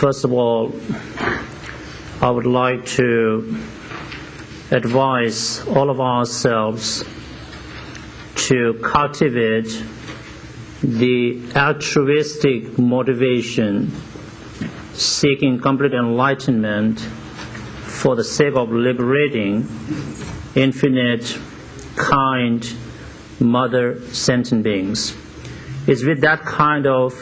First of all, I would like to advise all of ourselves to cultivate the altruistic motivation, seeking complete enlightenment for the sake of liberating infinite, kind, mother sentient beings. It's with that kind of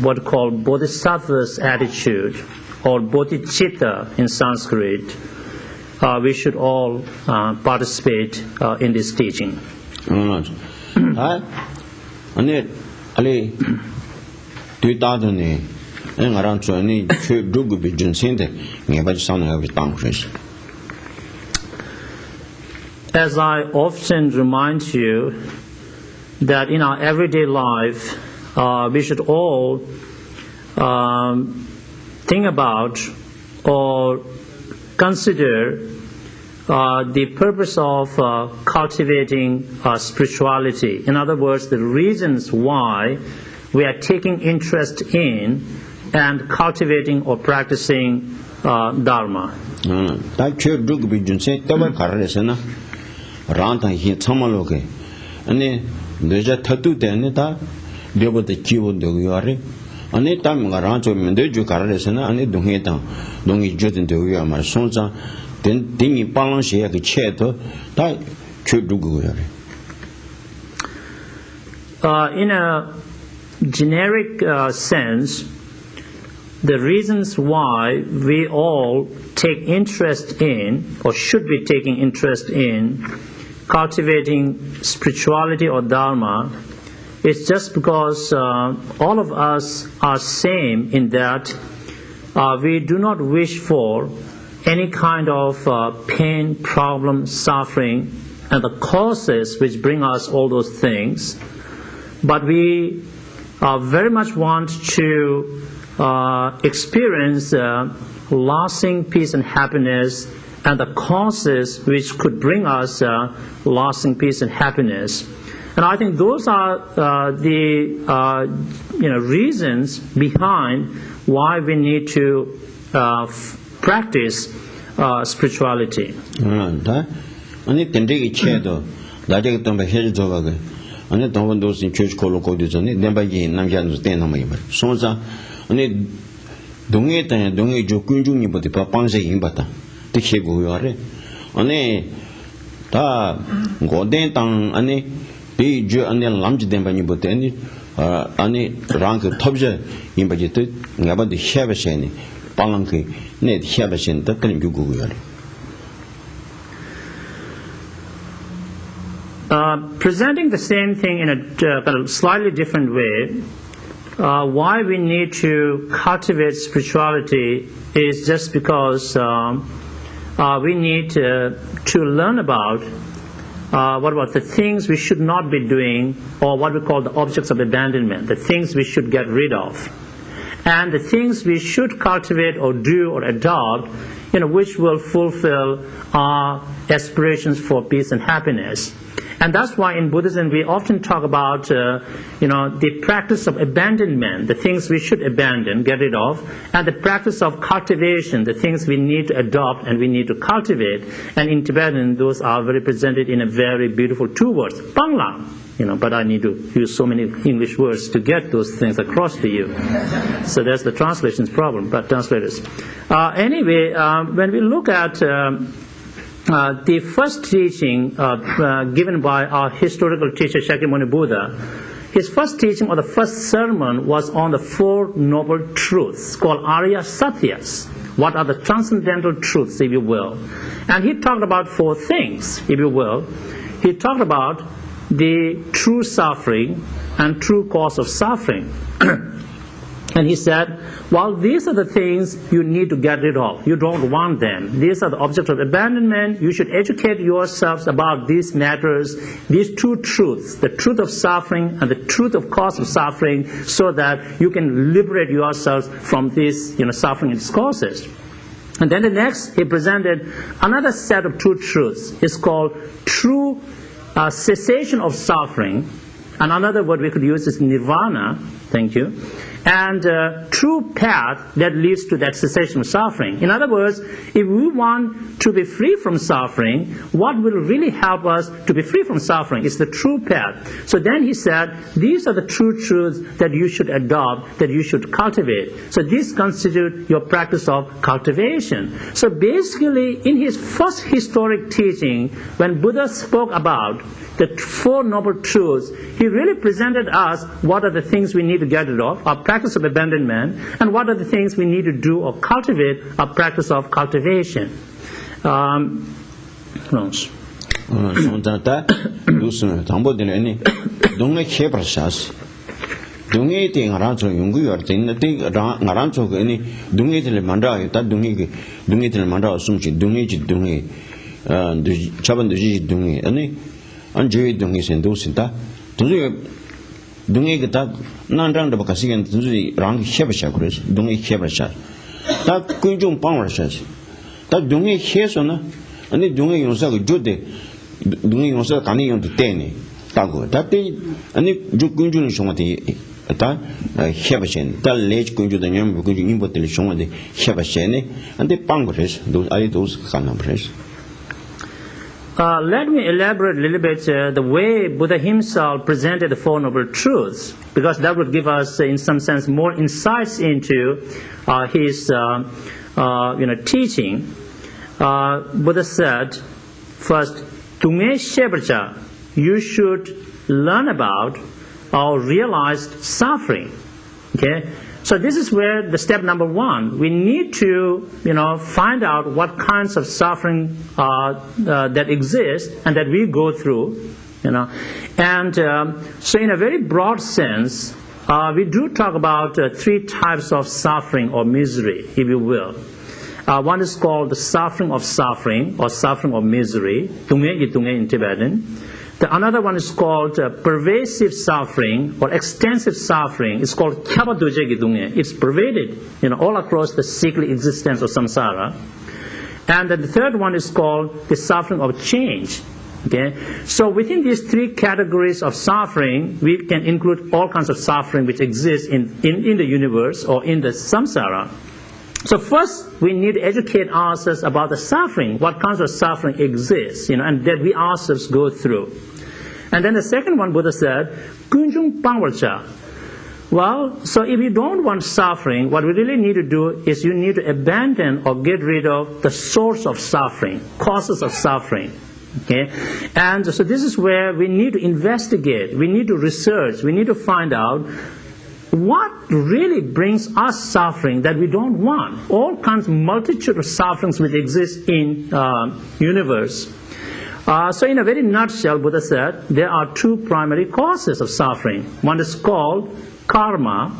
what called bodhisattva's attitude, or bodhicitta in Sanskrit, we should all participate in this teaching. As I often remind you, that in our everyday life, we should all think about or consider the purpose of cultivating spirituality. In other words, the reasons why we are taking interest in and cultivating or practicing Dharma. Deja tatu denita, Debo the Kivo Dogiare, Anita Marancho Mendeju Carresena, and Dungeta, Dongi Jotin Dogia, my sonsa, then Dimi Palanche a cheto, that Chuduguare. In a generic sense, the reasons why we all take interest in, or should be taking interest in, cultivating spirituality or Dharma, it's just because all of us are same in that we do not wish for any kind of pain, problem, suffering, and the causes which bring us all those things. But we very much want to experience lasting peace and happiness, and the causes which could bring us lasting peace and happiness. And I think those are the reasons behind why we need to practice spirituality. Ta goden tang ane bi ju ane lamji denba ni bote ane rang tobje imba je te ngaba de hebe sheni palang ke ne hebe shen ta kan ju gu yare. presenting the same thing in a kind of slightly different way, why we need to cultivate spirituality is just because we need to learn about what about the things we should not be doing, or what we call the objects of abandonment, the things we should get rid of, and the things we should cultivate or do or adopt, which will fulfill our aspirations for peace and happiness. And that's why in Buddhism we often talk about the practice of abandonment, the things we should abandon, get rid of, and the practice of cultivation, the things we need to adopt and we need to cultivate. And in Tibetan those are represented in a very beautiful two words, Panglang. But I need to use so many English words to get those things across to you. So that's the translation's problem, but translators. Anyway, when we look at the first teaching given by our historical teacher Shakyamuni Buddha, his first teaching or the first sermon was on the Four Noble Truths called Arya Satyas. What are the transcendental truths, if you will? And he talked about four things, if you will. He talked about the true suffering and true cause of suffering. And he said, well, these are the things you need to get rid of. You don't want them. These are the objects of abandonment. You should educate yourselves about these matters, these two truths, the truth of suffering and the truth of cause of suffering, so that you can liberate yourselves from this suffering and its causes. And then the next, he presented another set of two truths. It's called true cessation of suffering. And another word we could use is nirvana. Thank you. And true path that leads to that cessation of suffering. In other words, if we want to be free from suffering, what will really help us to be free from suffering is the true path. So then he said, these are the true truths that you should adopt, that you should cultivate. So these constitute your practice of cultivation. So basically, in his first historic teaching, when Buddha spoke about the Four Noble Truths, he really presented us what are the things we need to get rid of, our practice of abandonment, and what are the things we need to do or cultivate, our practice of cultivation. 안주의 동의 sen도신다 도저히 동의 그다 난장도 바가시겐 도저히 랑 해버셔 그래서 동의 해버셔 다 군중 방어셔 다 동의 해서는 아니 동의 용사가 조대 동의 용사가 가는 용도 때네 다고 다때 아니 주 군중이 정한테 다 해버셔 다 레지 군중도 냠 군중 인버들 정한테 해버셔네 안데 방어셔 도 아이 도스 가는 그래서 Let me elaborate a little bit the way Buddha himself presented the Four Noble Truths, because that would give us, in some sense, more insights into his teaching. Buddha said, first, Tunge Shebracha, you should learn about or realize suffering. Okay? So this is where the step number one. We need to, find out what kinds of suffering that exist and that we go through, And so in a very broad sense, we do talk about three types of suffering or misery, if you will. One is called the suffering of suffering or suffering of misery, Tunge in Tibetan. The another one is called pervasive suffering or extensive suffering. It's called Kyaba Dorjee Gidunge. It's pervaded, all across the cyclic existence of samsara. And then the third one is called the suffering of change. Okay, so within these three categories of suffering, we can include all kinds of suffering which exists in the universe or in the samsara. So first, we need to educate ourselves about the suffering, what kinds of suffering exists, and that we ourselves go through. And then the second one, Buddha said, Kunjung Pangwarcha. Well, so if you don't want suffering, what we really need to do is you need to abandon or get rid of the source of suffering, causes of suffering. Okay? And so this is where we need to investigate, we need to research, we need to find out what really brings us suffering that we don't want. All kinds of multitude of sufferings which exist in universe. So in a very nutshell, Buddha said, there are two primary causes of suffering. One is called karma,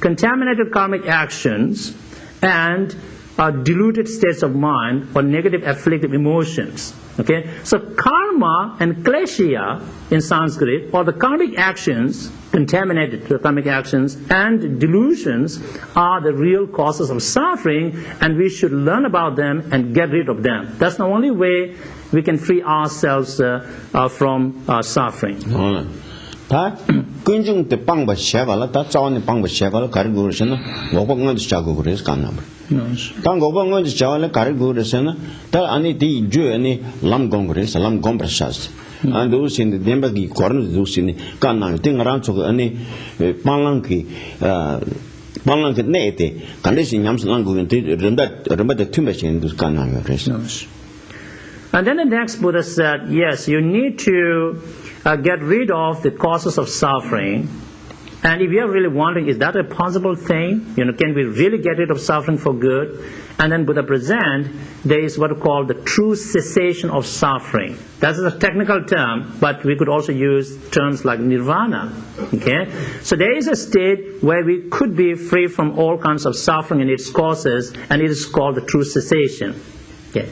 contaminated karmic actions, and diluted states of mind or negative afflictive emotions. Okay, so karma and kleshya in Sanskrit, or the karmic actions, contaminated karmic actions, and delusions are the real causes of suffering, and we should learn about them and get rid of them. That's the only way we can free ourselves from suffering. 다 근중 때 방바 쉐발라 다 자원의 방바 쉐발라 가르고 그러시나 뭐방은 자고 그래서 간나 당 고방은 자원을 가르고 그러시나 다 아니 디 주에 람공 그래서 람공 브샤스 안 도신데 뎀바기 코르는 도신이 간나 땡랑 쪽 아니 방랑기 방랑기 내때 간데시 냠스랑 고인데 른다 툼베신 도 간나 그래서. And then the next Buddha said, yes, you need to get rid of the causes of suffering. And if you're really wondering, is that a possible thing? Can we really get rid of suffering for good? And then Buddha present, there is what we call the true cessation of suffering. That's a technical term, but we could also use terms like nirvana. Okay? So there is a state where we could be free from all kinds of suffering and its causes, and it is called the true cessation. Okay?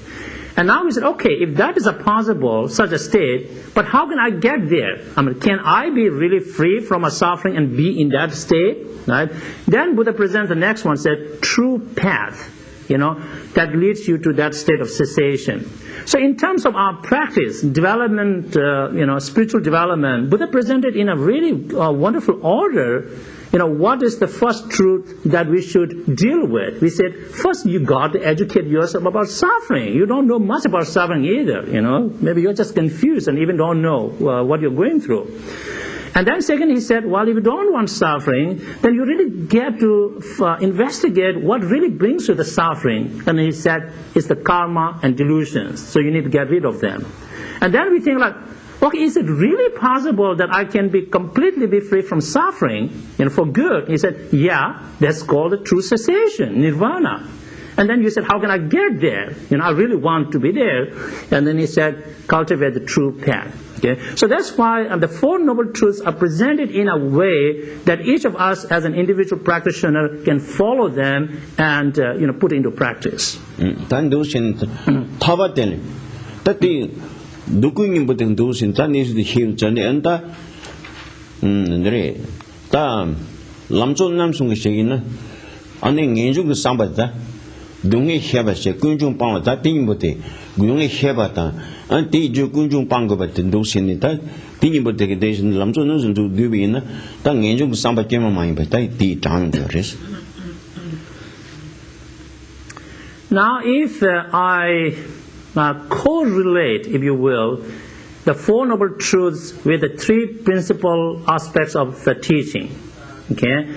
And now we said, okay, if that is a possible, such a state, but how can I get there? Can I be really free from a suffering and be in that state? Right? Then Buddha presents the next one, said, true path, that leads you to that state of cessation. So in terms of our practice, development, spiritual development, Buddha presented in a really wonderful order, what is the first truth that we should deal with? We said, first you got to educate yourself about suffering. You don't know much about suffering either, Maybe you're just confused and even don't know what you're going through. And then second, he said, well, if you don't want suffering, then you really get to investigate what really brings you the suffering. And he said, it's the karma and delusions. So you need to get rid of them. And then we think like, okay, is it really possible that I can be completely free from suffering, for good? He said, yeah, that's called a true cessation, nirvana. And then you said, how can I get there? I really want to be there. And then he said, cultivate the true path. Okay? So that's why the Four Noble Truths are presented in a way that each of us as an individual practitioner can follow them and put into practice. 누구님 보통 도신 잔이스도 힘 전에 안다 그래 다 람존 남송의 시기는 안에 인중 상바다 동에 해봐서 군중 방어다 띵보대 군중에 해봤다 안티 주 군중 방거 같은 도신이다 띵보대 대신 람존 남송도 뒤비나 다 인중 상바께만 많이 봤다 이 장도 그래서. Now if I correlate, if you will, the Four Noble Truths with the three principal aspects of the teaching, okay,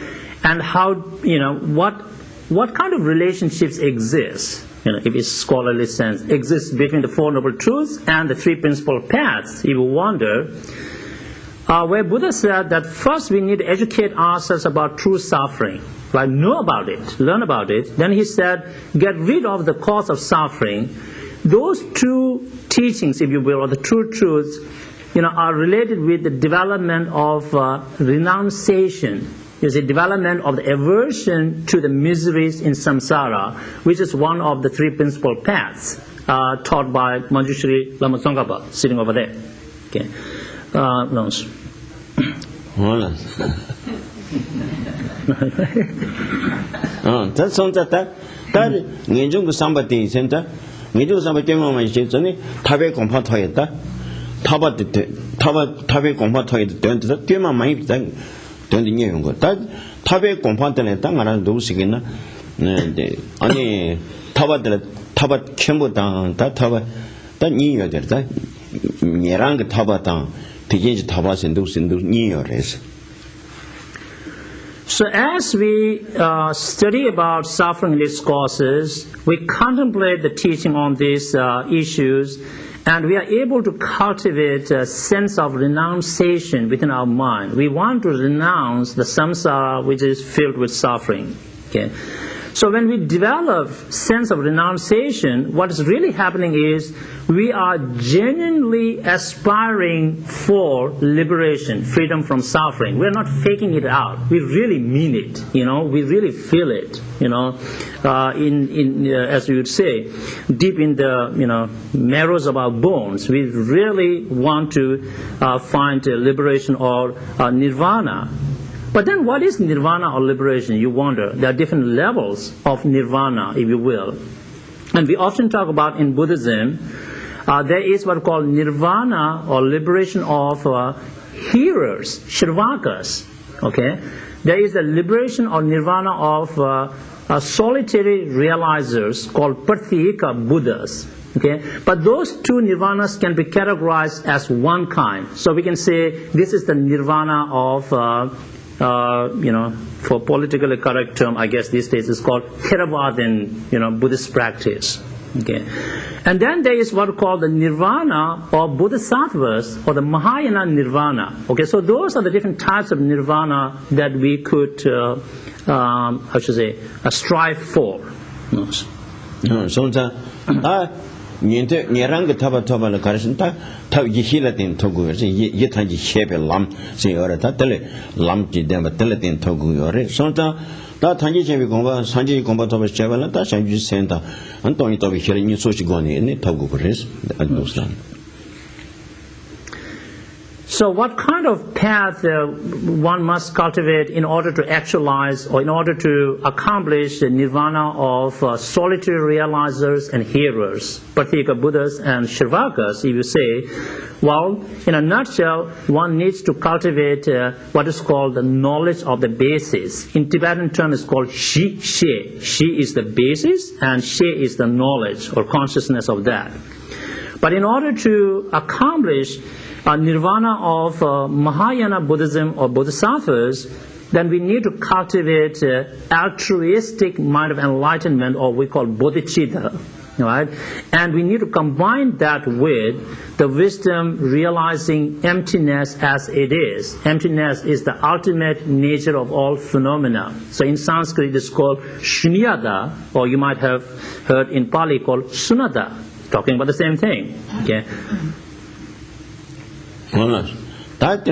and how, what kind of relationships exist, if it's scholarly sense, exists between the Four Noble Truths and the three principal paths, if you wonder, where Buddha said that first we need to educate ourselves about true suffering, like know about it, learn about it. Then he said, get rid of the cause of suffering. Those two teachings, if you will, or the true truths, are related with the development of renunciation. There's a development of the aversion to the miseries in samsara, which is one of the three principal paths taught by Manjushri Lama Tsongkhapa, sitting over there. Okay. 미도 삼바께만 있었더니 탑에 공파 터였다. 탑에 공파 터였다. 된다. 꽤만 많이 된다. 된다는 거. 탑에 공파 때문에 땅 하나 놓으시겠나? 네. 아니 탑아 캠보다 탑아 이유야 되다. 얘랑 그 탑아다. 되게 탑아서 놓으신도 이유래서. So as we study about suffering and its causes, we contemplate the teaching on these issues, and we are able to cultivate a sense of renunciation within our mind. We want to renounce the samsara which is filled with suffering. Okay. So when we develop sense of renunciation, what is really happening is we are genuinely aspiring for liberation, freedom from suffering. We're not faking it out. We really mean it. We really feel it. As we would say, deep in the marrows of our bones, we really want to find liberation or nirvana. But then what is nirvana or liberation? You wonder. There are different levels of nirvana, if you will. And we often talk about in Buddhism, there is what we call nirvana or liberation of hearers, shirvakas. Okay? There is the liberation or nirvana of solitary realizers called pratyeka Buddhas. Okay? But those two nirvanas can be categorized as one kind. So we can say this is the nirvana of for politically correct term, I guess these days it's called Theravadan, Buddhist practice. Okay. And then there is what we call the nirvana of Bodhisattvas or the Mahayana nirvana. Okay, so those are the different types of nirvana that we could, strive for. Niranga Taba la Karasanta, Tavi Hilatin Togu, Yetanji Shepe Lam, Seorata Tele, Lamji Dema Teletin Togu, Sonta, that Tanji Gomba, Sanji Gomba Toba Chevala, that Sanji Senta, Antoni Tobi Hirin, Sochigoni, and Togu Res, Aduslan. So what kind of path one must cultivate in order to actualize or in order to accomplish the nirvana of solitary realizers and hearers, Pratyeka Buddhas and Shirvakas, if you say? Well, in a nutshell, one needs to cultivate what is called the knowledge of the basis. In Tibetan term, it's called Shi, She. Shi is the basis and She is the knowledge or consciousness of that. But in order to accomplish nirvana of Mahayana Buddhism or Bodhisattvas, then we need to cultivate altruistic mind of enlightenment, or we call bodhicitta, right? And we need to combine that with the wisdom realizing emptiness as it is. Emptiness is the ultimate nature of all phenomena. So in Sanskrit it is called shunyata, or you might have heard in Pali called sunyata, talking about the same thing. Okay. That's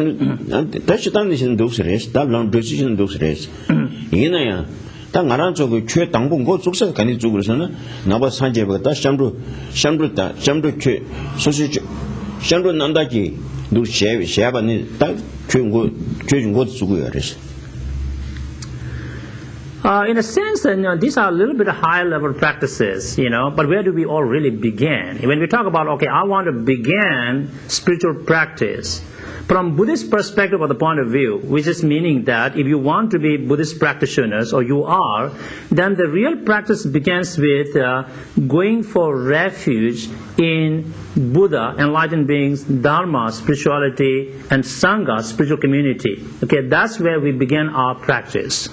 those race, that long decision those race. In Tangaranzo, Chue Tango, go to Sakani Zugusana, Nava Sanjeva, Shamruta, Sausage, Shamru Nandaki, do Shabani, that Chewing go to Suguris. In a sense, these are a little bit higher level practices, but where do we all really begin? When we talk about, okay, I want to begin spiritual practice, from Buddhist perspective or the point of view, which is meaning that if you want to be Buddhist practitioners, or you are, then the real practice begins with going for refuge in Buddha, enlightened beings, Dharma, spirituality, and Sangha, spiritual community. Okay, that's where we begin our practice.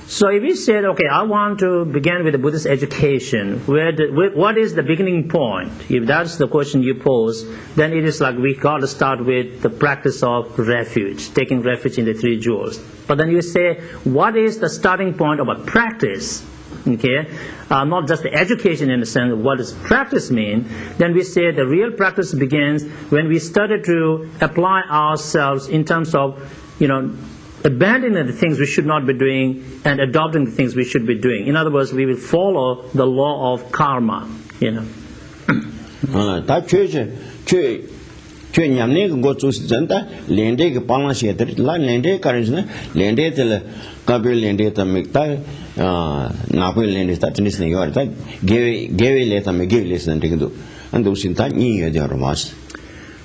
So if we said, okay, I want to begin with the Buddhist education, what is the beginning point? If that's the question you pose, then it is like we got to start with the practice of refuge, taking refuge in the three jewels. But then you say, what is the starting point of a practice? Okay, not just the education in the sense of what does practice mean. Then we say the real practice begins when we started to apply ourselves in terms of, abandoning the things we should not be doing and adopting the things we should be doing. In other words, we will follow the law of karma.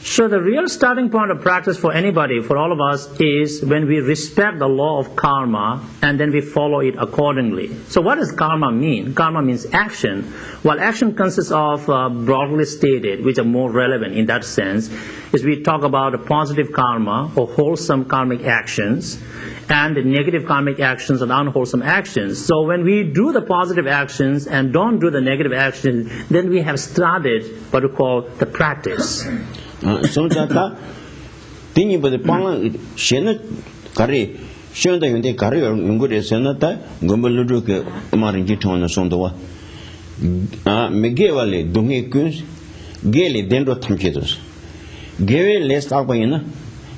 So the real starting point of practice for anybody, for all of us, is when we respect the law of karma and then we follow it accordingly. So what does karma mean? Karma means action. While action consists of, broadly stated, which are more relevant in that sense, is we talk about a positive karma or wholesome karmic actions and the negative karmic actions and unwholesome actions. So when we do the positive actions and don't do the negative actions, then we have started what we call the practice. So that thing about the Pala Shena Kari, Shenda in the Kari or Ngure Senata, Gumbaluke, Maringiton, Sondoa, Megevale, Dungi Kuns, Gale, Dendro Tamchetos. Gave less Albayana,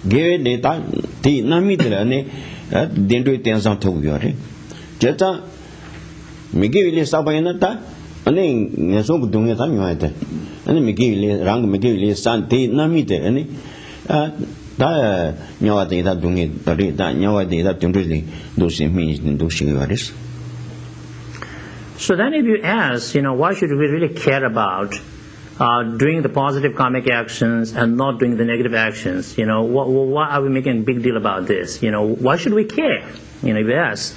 gave data, the Namitrane, Dendro Tenzin Dorjee. Jetta Megivile Sabayanata, and then Yasom Dunga. And Miguel Rang Miguel Santi Namite, any nowadays that doing it, but nowadays that don't really do some means in those cigarettes. So then, if you ask, why should we really care about doing the positive karmic actions and not doing the negative actions? Why are we making a big deal about this? Why should we care? If you ask.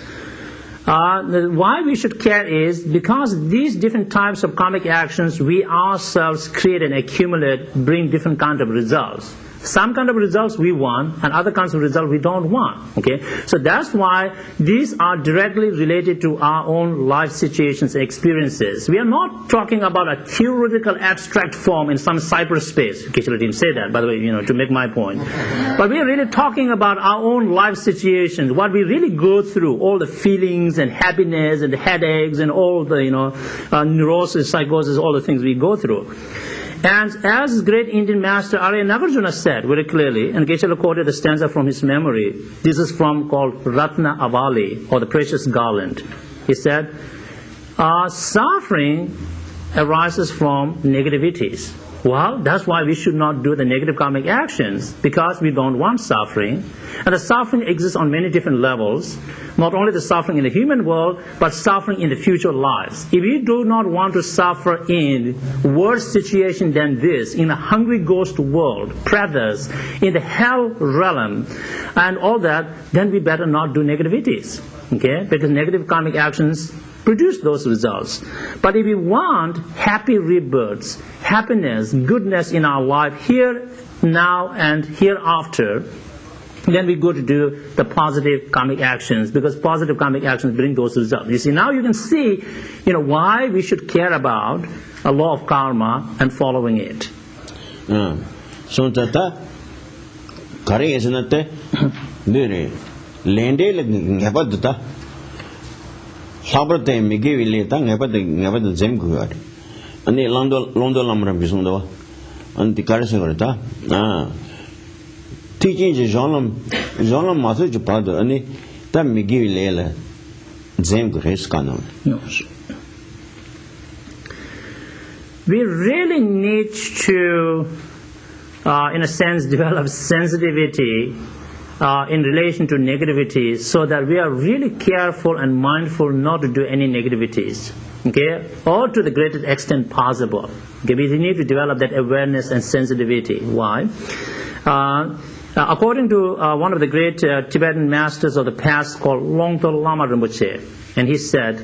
Why we should care is because these different types of karmic actions we ourselves create and accumulate bring different kind of results. Some kind of results we want and other kinds of results we don't want. Okay, so that's why these are directly related to our own life situations and experiences. We are not talking about a theoretical abstract form in some cyberspace. Geshe didn't say that, by the way, to make my point. But we are really talking about our own life situations, what we really go through, all the feelings and happiness and the headaches and all the neurosis, psychosis, all the things we go through. And as great Indian master Arya Nagarjuna said very clearly, and Geshe quoted a stanza from his memory, this is from called Ratna Avali, or the precious garland. He said, suffering arises from negativities. Well, that's why we should not do the negative karmic actions, because we don't want suffering. And the suffering exists on many different levels. Not only the suffering in the human world, but suffering in the future lives. If we do not want to suffer in worse situation than this, in a hungry ghost world, pretas, in the hell realm, and all that, then we better not do negativities. Okay? Because negative karmic actions produce those results. But if we want happy rebirths, happiness, goodness in our life here, now, and hereafter, then we go to do the positive karmic actions, because positive karmic actions bring those results. You see, now you can see, why we should care about a law of karma and following it. So that Kari is not there. Lende about the Sabrate Miguel Tang about the Zem Guard. And the Londo Lamram Bizundo and the Karasagata. Teaching the Jolam Master Japada and that Miguel Lela Zem Grace Canon. We really need to, in a sense, develop sensitivity in relation to negativities, so that we are really careful and mindful not to do any negativities, okay, or to the greatest extent possible. Okay, we need to develop that awareness and sensitivity. Why? According to one of the great Tibetan masters of the past called Longtol Lama Rinpoche, and he said,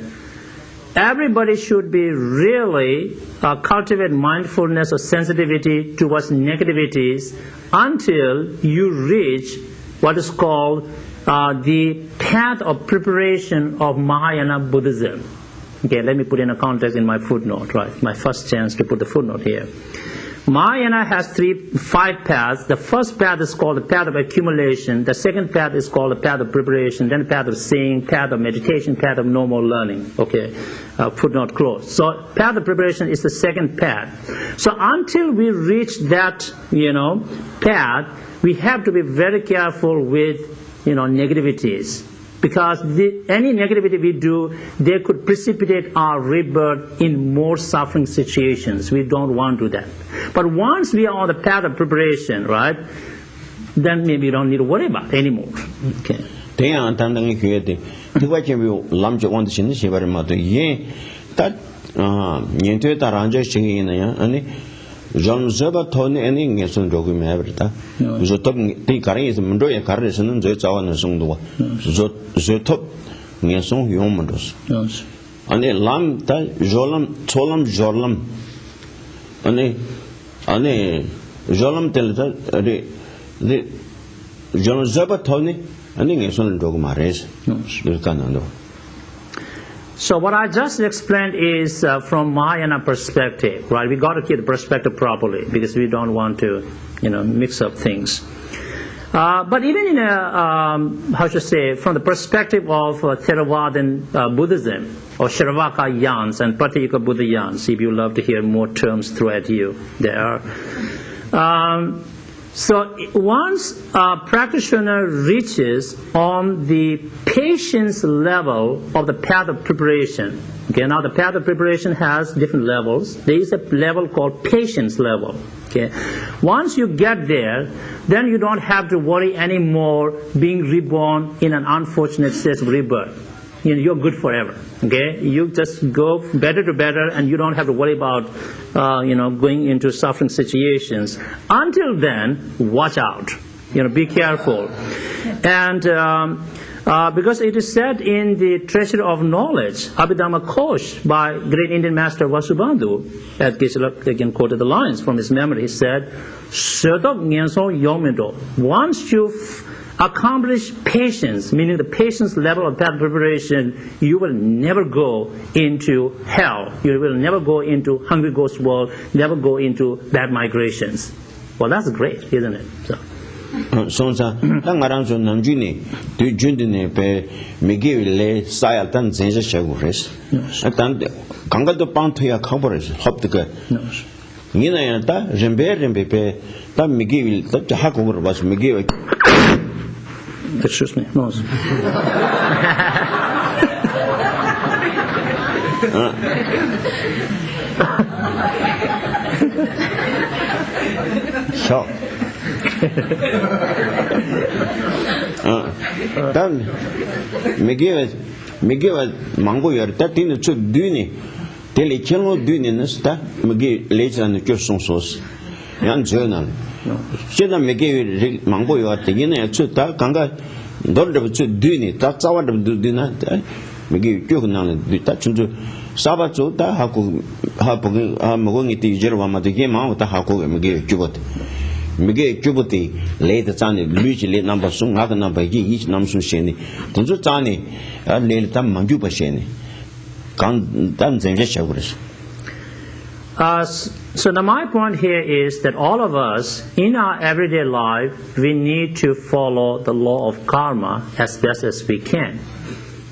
everybody should be really cultivate mindfulness or sensitivity towards negativities until you reach what is called the path of preparation of Mahayana Buddhism. Okay, let me put in a context in my footnote, right? My first chance to put the footnote here. Mahayana has 5 paths. The first path is called the path of accumulation. The second path is called the path of preparation. Then the path of seeing, path of meditation, path of normal learning. Okay, footnote closed. So path of preparation is the second path. So until we reach that, path, we have to be very careful with, negativities. Because any negativity we do, they could precipitate our rebirth in more suffering situations. We don't want to do that. But once we are on the path of preparation, right, then maybe you don't need to worry about it anymore. Okay. John Zeba Tony any Yason Jogi Maverta. Zotop the Kari is Mundoya Karison and Zotawa and Sundua. Zotop Yason Yomandos. And a lamb, Jolam, Tolam, Jolam. And a Jolam tells the John Zeba Tony and Yason Dogmares. So what I just explained is from my perspective, right? We got to keep the perspective properly because we don't want to, mix up things. But even in from the perspective of Theravadan Buddhism or Sharavaka Yans and Pratyeka Buddha Yans, if you love to hear more terms thrown at you there. So once a practitioner reaches on the patience level of the path of preparation, okay, now the path of preparation has different levels. There is a level called patience level. Okay, once you get there, then you don't have to worry anymore being reborn in an unfortunate state of rebirth. You're good forever. Okay, you just go better to better, and you don't have to worry about, going into suffering situations. Until then, watch out. Be careful, and because it is said in the Treasury of Knowledge, Abhidhamma Kosh by great Indian master Vasubandhu, as Geshe again quoted the lines from his memory. He said, once you accomplish patience, meaning the patience level of path preparation, you will never go into hell. You will never go into hungry ghost world, never go into bad migrations. Well, that's great, isn't it? Sonsa, Tangaranzo Namjuni, do Jundine pe Miguel Saya Tan Zenja Shagures. And Kanga to Pantia Cobores, Hoptica. Nina Yanta, Jember and Pepe, Tam Miguel, the Hakover was Miguel. Excuse me, no. So, then Miguel Mango, you're 13 to Duni, till a channel Duniness, that Miguel later and the Gerson sauce. Young journal. China Miguel Mango, you are taking a chuta, Kanga, don't have to do it. That's our do dinner. Miguel Juvenal, the touch into Sabato, Haku, Mogoni, Jeroma, the game out, Haku, Miguel Jubot. Miguel Jubuti, late the Tani, Luigi, late number soon, other number, each Namsun Sheni. Don't you Tani, late Tam Manjuba Sheni. Can't done the Geshes. So now my point here is that all of us, in our everyday life, we need to follow the law of karma as best as we can.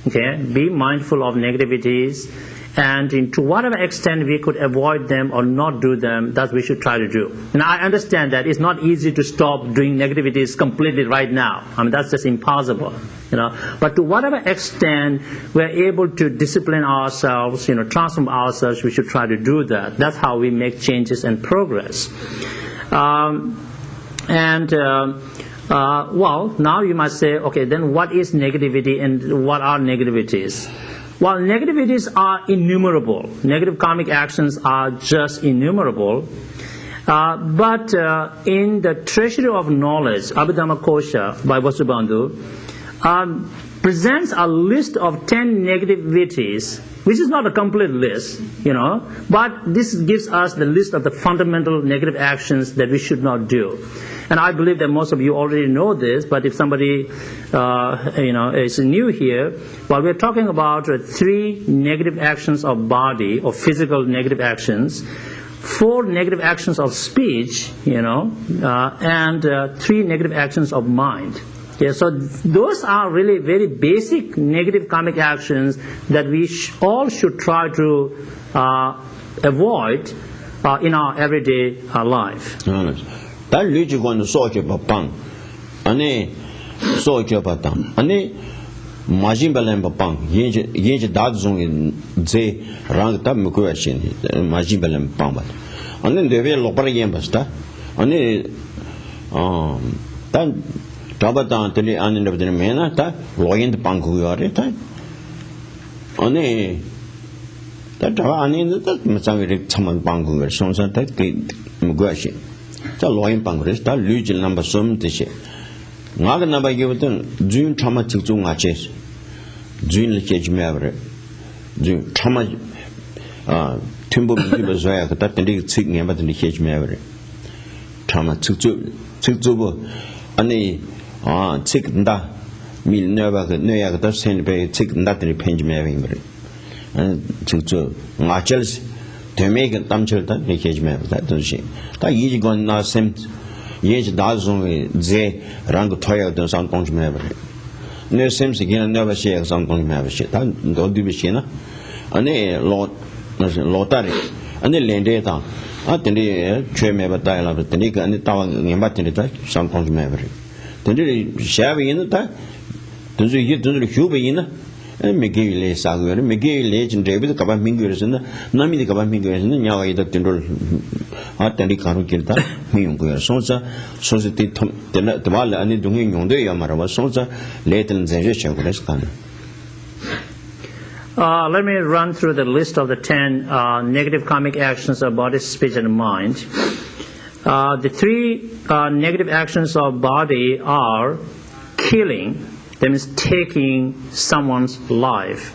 Okay, be mindful of negativities, and to whatever extent we could avoid them or not do them, that we should try to do. And I understand that it's not easy to stop doing negativities completely right now. I mean, that's just impossible. But to whatever extent we're able to discipline ourselves, transform ourselves, we should try to do that. That's how we make changes and progress. Well, now you might say, okay, then what is negativity and what are negativities? Well, negativities are innumerable. Negative karmic actions are just innumerable. But in the Treasury of Knowledge, Abhidhamma Kosha by Vasubandhu, presents a list of 10 negativities, which is not a complete list, but this gives us the list of the fundamental negative actions that we should not do. And I believe that most of you already know this, but if somebody, is new here, well, we're talking about 3 negative actions of body, or physical negative actions, 4 negative actions of speech, and 3 negative actions of mind. Yeah, so those are really very basic negative karmic actions that we all should try to avoid in our everyday life. That Luigi going to soldier Bapang, Ane soldier Batang, Ane Majimbalan Bapang, Yenge Dadzong in Ze Rangta Mukuashin, Majimbalan Pambat. And then they will operate Yambasta, Ane then Tabatan Tele Anin of the Mena, Loyan the Panku Yareta, Ane that Mazangi Taman Bangu, Sonsa, that Mugashi. The Loin Bangres, that Lugil number some dish. Naga number give them June Tama Tung Aches, June Cage Maverick, June Tama Timbo Zoya, that the league sick never than the Cage Maverick. Tama Tuzubo, Ani, Tick Da, me never that send by Tick that in the Penge Maverick. And to Marchels to make a dumb children, the Cage Maverick, that does she. That easy gone now same. Yes, that's only they rang toil than some punch maverick. No seems again never share some punch maverick. Don't do Vishina. And they lottery. And they land it down. I think they trim ever dial of the Nika and the tower in the some punch maverick. Then they share in the time. Does you get to the Cuba in? And McGee lay Sagur, McGee legend David, the Cabin Mingers and the Nami the Cabin Mingers and the Yawa the Tindor. Atari Karu Kilta, Mingo Sonsa, Society the Val and doing on the Yamara Sonsa, later in the Let me run through the list of the 10 negative karmic actions of body, speech, and mind. The 3 negative actions of body are killing, that means taking someone's life,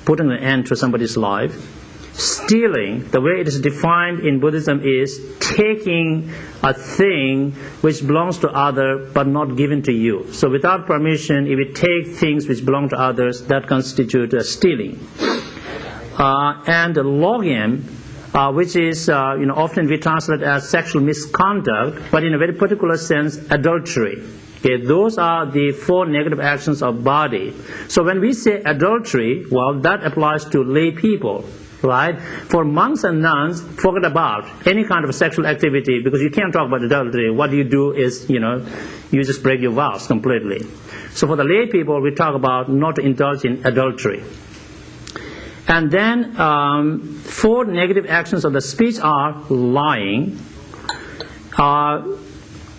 putting an end to somebody's life. Stealing, the way it is defined in Buddhism, is taking a thing which belongs to others but not given to you. So without permission, if you take things which belong to others, that constitutes stealing. And logam, which is often we translate as sexual misconduct, but in a very particular sense, adultery. Okay, those are the 4 negative actions of body. So when we say adultery, well, that applies to lay people. Right? For monks and nuns, forget about any kind of sexual activity, because you can't talk about adultery. What you do is, you just break your vows completely. So for the lay people, we talk about not to indulge in adultery. And then 4 negative actions of the speech are lying,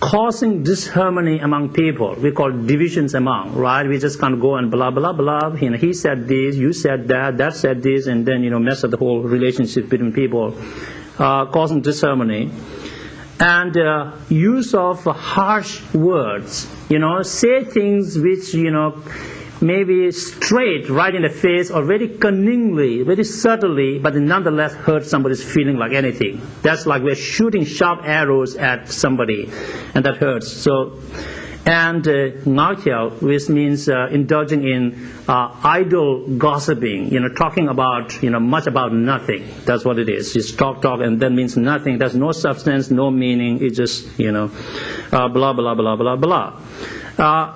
causing disharmony among people. We call divisions among, right? We just can't go and blah, blah, blah. He said this, you said that, that said this, and then, mess up the whole relationship between people, causing disharmony. And use of harsh words, say things which, maybe straight, right in the face, or very cunningly, very subtly, but nonetheless hurt somebody's feeling like anything. That's like we're shooting sharp arrows at somebody, and that hurts. So, and ngakya, which means indulging in idle gossiping, talking about, much about nothing. That's what it is. Just talk, and that means nothing. There's no substance, no meaning. It's just, blah, blah, blah, blah, blah.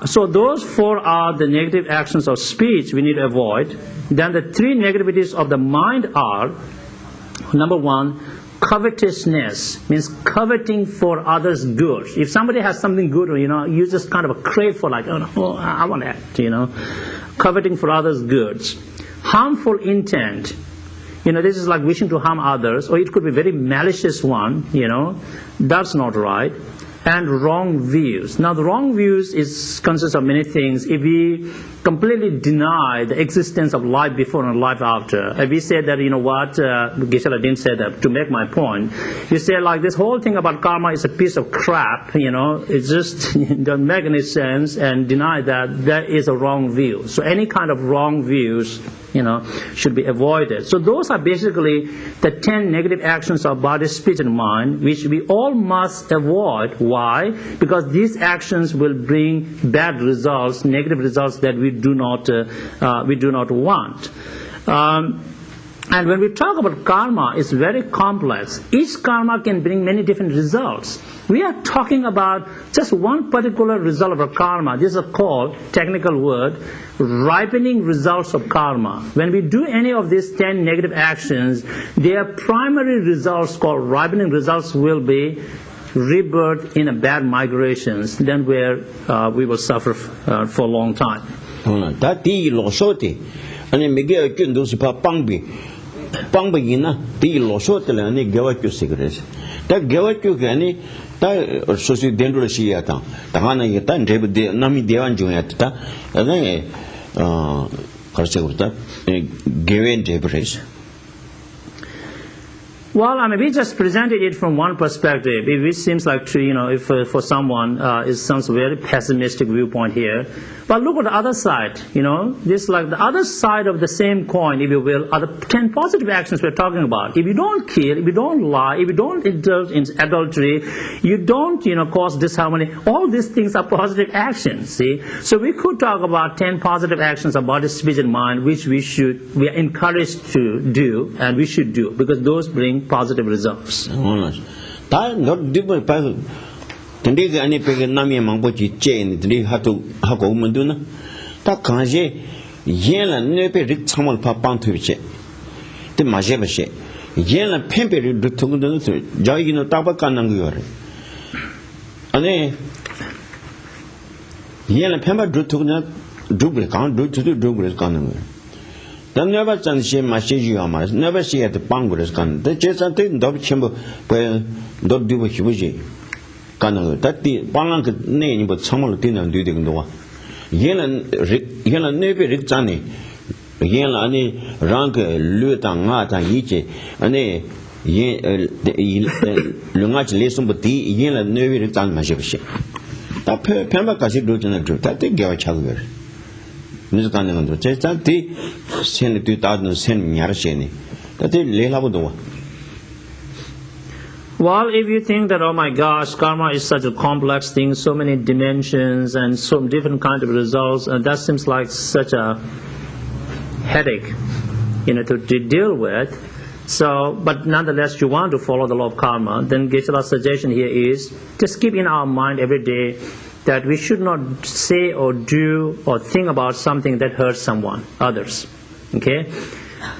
So those 4 are the negative actions of speech we need to avoid. Then the 3 negativities of the mind are, number 1, covetousness, means coveting for others' good. If somebody has something good, you just kind of crave for like, oh, I want that, coveting for others' goods. Harmful intent, this is like wishing to harm others, or it could be very malicious one, that's not right. And wrong views. Now the wrong views consists of many things. If we completely deny the existence of life before and life after, if we say that, Geshe didn't say that, to make my point, you say like this whole thing about karma is a piece of crap, it just doesn't make any sense, and deny that is a wrong view. So any kind of wrong views, should be avoided. So those are basically the 10 negative actions of body, speech, and mind, which we all must avoid. Why? Because these actions will bring bad results, negative results that we do not want. And when we talk about karma, it's very complex. Each karma can bring many different results. We are talking about just one particular result of a karma. This is called, technical word, ripening results of karma. When we do any of these 10 negative actions, their primary results, called ripening results, will be rebirth in a bad migrations, then where we will suffer for a long time. Pangbayina, the Losotela, and Gawatu cigarettes. That Gawatu Gani, that Sosi Dendro Shiata, the Hana Yatan, David Nami Devan Junata, and then Karsekuta, Gavan Jebres. Well, I mean, we just presented it from one perspective. It seems like, if for someone, it sounds very pessimistic viewpoint here. But look at the other side, this like the other side of the same coin, if you will, are the 10 positive actions we're talking about. If you don't kill, if you don't lie, if you don't indulge in adultery, you don't, cause disharmony, all these things are positive actions, see? So we could talk about 10 positive actions of body, speech, and mind, which we are encouraged to do, and we should do, because those bring positive results. Tendega ani pege nami mangbo ji chen tendega hago munduna ta kanje yela nepe rik chamal pa pang tu che te maje ba she yela pempe ri tu ndu tu jagi no ta ba kanang yo re ane yela pemba tu na duble kan du tu duble kanang dan never chan she ma she ji ma never she at pang gures kan de che san te ndo chembo pe ndo du bo hibu ji 가능해. 다티 방랑 내 이거 참을 되는 되는 얘는 내배 릭잖니. 얘는 아니 랑그 류당아다 이제 아니 얘 류가지 레슨부터 얘는 내배 릭잖 마셔보시. 다 편박까지 그러잖아. 다티 개와 차고. 무슨 가능한 거. 제자티 sen 뒤다는 sen 야르시니. 다티 레라고도 Well, if you think that, oh my gosh, karma is such a complex thing, so many dimensions and so different kind of results, and that seems like such a headache, to deal with. So, but nonetheless, you want to follow the law of karma, then Geshe-la's suggestion here is just keep in our mind every day that we should not say or do or think about something that hurts someone, others. Okay?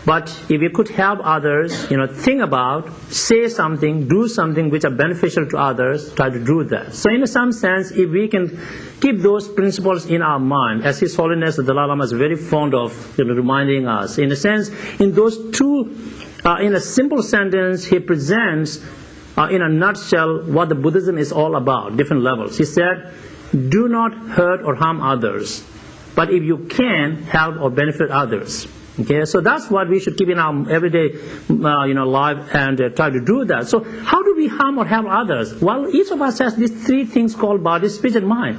But if you could help others, think about, say something, do something which are beneficial to others, try to do that. So in some sense, if we can keep those principles in our mind, as His Holiness the Dalai Lama is very fond of reminding us, in a sense, in those two, in a simple sentence, he presents, in a nutshell, what the Buddhism is all about, different levels. He said, do not hurt or harm others, but if you can, help or benefit others. Okay, so that's what we should keep in our everyday, life and try to do that. So how do we harm or help others? Well, each of us has these three things called body, speech, and mind.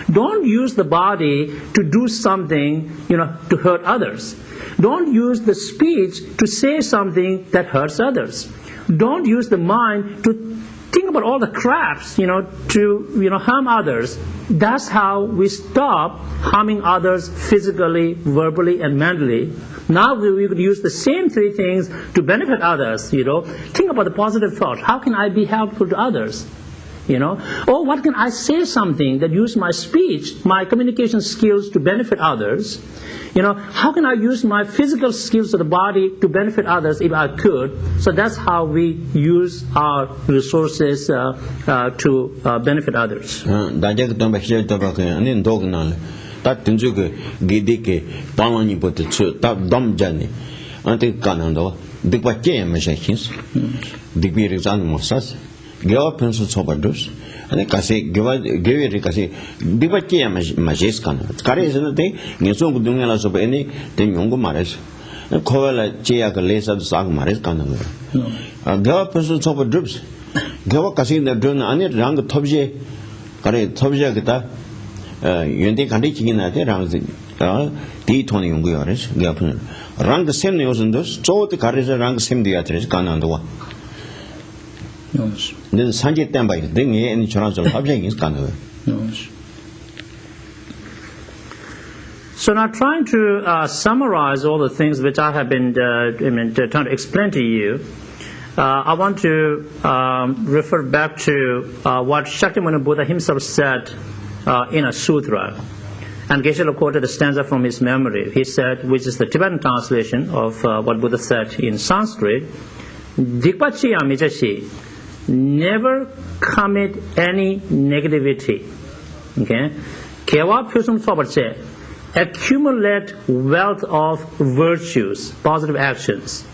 Don't use the body to do something, to hurt others. Don't use the speech to say something that hurts others. Don't use the mind to think about all the craps, to harm others. That's how we stop harming others physically, verbally, and mentally. Now we could use the same three things to benefit others, Think about the positive thought. How can I be helpful to others? Or what can I say something that use my speech, my communication skills to benefit others? How can I use my physical skills of the body to benefit others if I could? So that's how we use our resources to benefit others. ane kasi gewe kasi dibache ya majes kan kare isna te ngesong gudung la so ene te nyong mares khola che ya ka lesa sag mares kan gewa person so drips gewa kasi na drone ane rang thobje kare thobje kita yende kandi chingina te rang di thoni yong yo res gewa person rang sem ne yosundos so te kare rang sem dia tres kan ando then Sanjay Temba is doing any chance of object is kind So now trying to summarize all the things which I have been trying to explain to you, I want to refer back to what Shakyamuni Buddha himself said in a sutra. And Geshe quoted a stanza from his memory. He said, which is the Tibetan translation of what Buddha said in Sanskrit, Dikpachiya mijashi, never commit any negativity. Okay? Kewa pyusum sobarche, accumulate wealth of virtues, positive actions.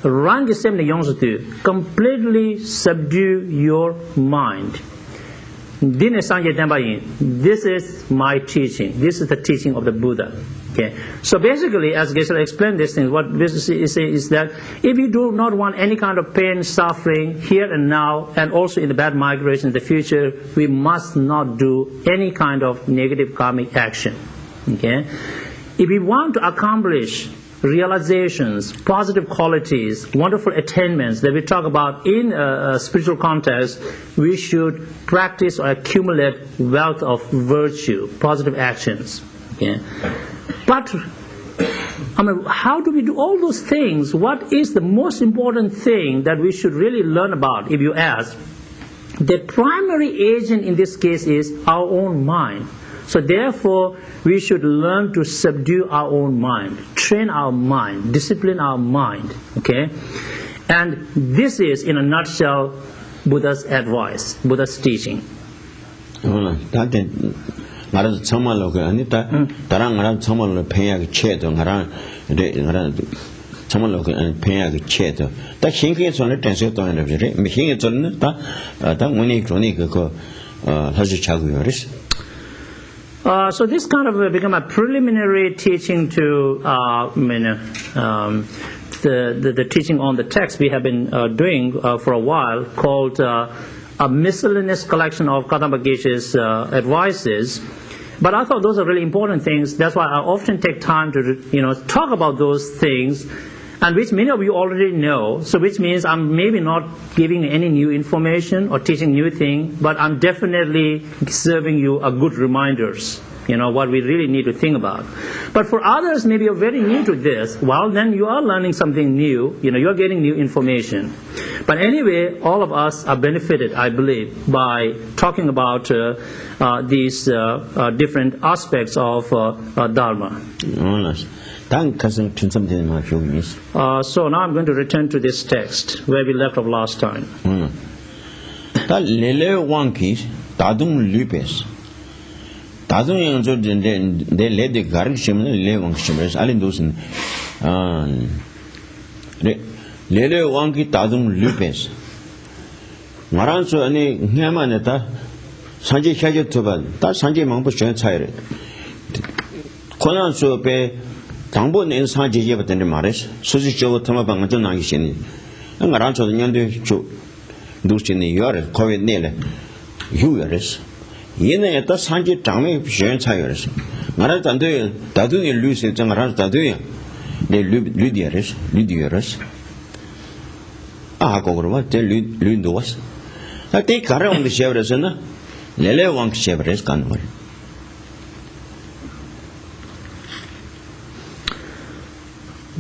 Rangisem yongsutu, completely subdue your mind. This is my teaching. This is the teaching of the Buddha. Okay. So basically, as Geshe explained this thing, what basically is that if you do not want any kind of pain, suffering here and now, and also in the bad migration in the future, we must not do any kind of negative karmic action. Okay. If we want to accomplish realizations, positive qualities, wonderful attainments that we talk about in a spiritual context, we should practice or accumulate wealth of virtue, positive actions. Okay. But how do we do all those things? What is the most important thing that we should really learn about, if you ask? The primary agent in this case is our own mind. So therefore, we should learn to subdue our own mind, train our mind, discipline our mind. Okay? And this is, in a nutshell, Buddha's advice, Buddha's teaching. 나라도 참말로 그 아니다 다른 나라 참말로 평야의 체도 나라 참말로 그 평야의 체도 다 신경에 손을 댄서 또 하는 거지 미신에 손은 다다 문이 그거 사실 자고요 그래서 So this kind of become a preliminary teaching to the teaching on the text we have been doing for a while, called a miscellaneous collection of Kadampa Geshe's advices. But I thought those are really important things. That's why I often take time to talk about those things, and which many of you already know. So which means I'm maybe not giving any new information or teaching new thing, but I'm definitely serving you a good reminders. What we really need to think about. But for others, maybe you're very new to this. Well, then you are learning something new. You're getting new information. But anyway, all of us are benefited, I believe, by talking about these different aspects of Dharma. So now I'm going to return to this text where we left off last time. 다중형 내 레드 가르치면 레왕시면서 알린 도슨 레레 왕기 다중 류베스 말한서 아니 해만에다 산지 샤게트바 다 산지 망부 전 차이래 권한서 배 당본엔 산지 예버던데 말했어 수직적으로 통화방은 좀 나기 신이 말한서 년도 주 누시니 요래 거기 내래 유여랬어 얘네 또 산지 장매 비전 차이였어. 말할 단도 다도니 루스 장을 다도야. 내 루디어스. 아 거기로 와대 루인도스. 나때 가라온 게 쉐브레스나 레레왕 쉐브레스 가는 거야.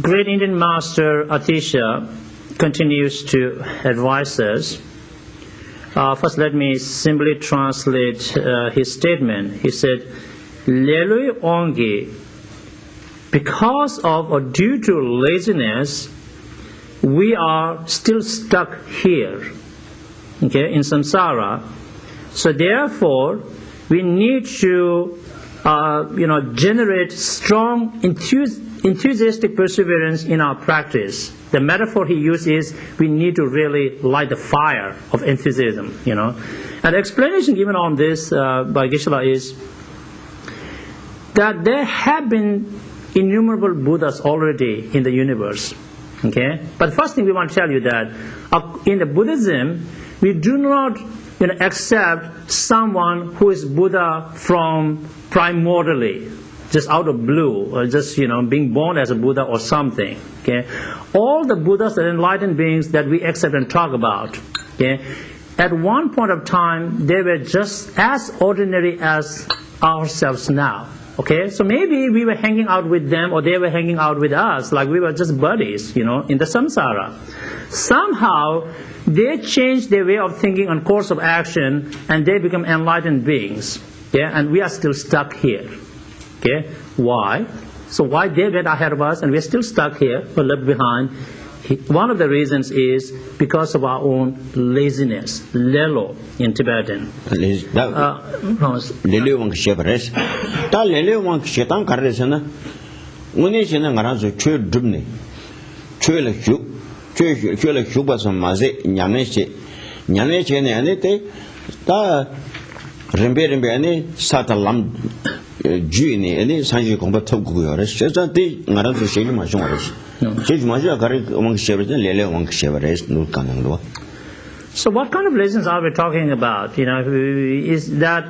Great Indian Master Atisha continues to advise us. First, let me simply translate his statement. He said, Lelui ongi, because of or due to laziness, we are still stuck here, okay, in samsara. So therefore, we need to, generate strong, enthusiastic perseverance in our practice. The metaphor he used is we need to really light the fire of enthusiasm, And the explanation given on this by Geshe is that there have been innumerable Buddhas already in the universe, okay? But the first thing we want to tell you that in the Buddhism, we do not accept someone who is Buddha from primordially, just out of blue, or just being born as a Buddha or something. Okay, all the Buddhas and enlightened beings that we accept and talk about, okay, at one point of time they were just as ordinary as ourselves now. Okay, so maybe we were hanging out with them, or they were hanging out with us, like we were just buddies, in the samsara. Somehow they changed their way of thinking and course of action, and they become enlightened beings. Yeah, and we are still stuck here. Okay, why? So why they went ahead of us and we're still stuck here or left behind? One of the reasons is because of our own laziness, lelo in Tibetan. Lelo wang shebres. Da lelo wang shetan karresana. Uni shena ngarazo chue drubne. Chue le shubasa maze nyaneshe. Nyaneshe ne anete da rembe ane sata lam 주인이 애니 산지 공부 톱고요. 저한테 나라도 제일 마셔 말이지. 제일 마셔 가리 왕 쉐버는 레레 왕 쉐버레스 누 가능로. So what kind of lessons are we talking about? Is that,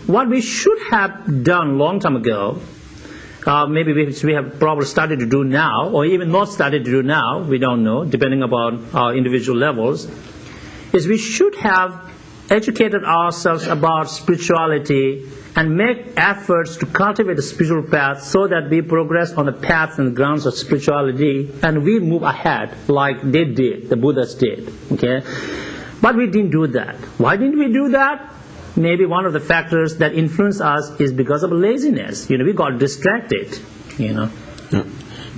what we should have done long time ago, maybe we have probably started to do now, or even not started to do now, we don't know, depending upon our individual levels, is we should have educated ourselves about spirituality and make efforts to cultivate the spiritual path so that we progress on the path and grounds of spirituality and we move ahead like they did, the Buddhas did. Okay? But we didn't do that. Why didn't we do that? Maybe one of the factors that influence us is because of laziness. We got distracted.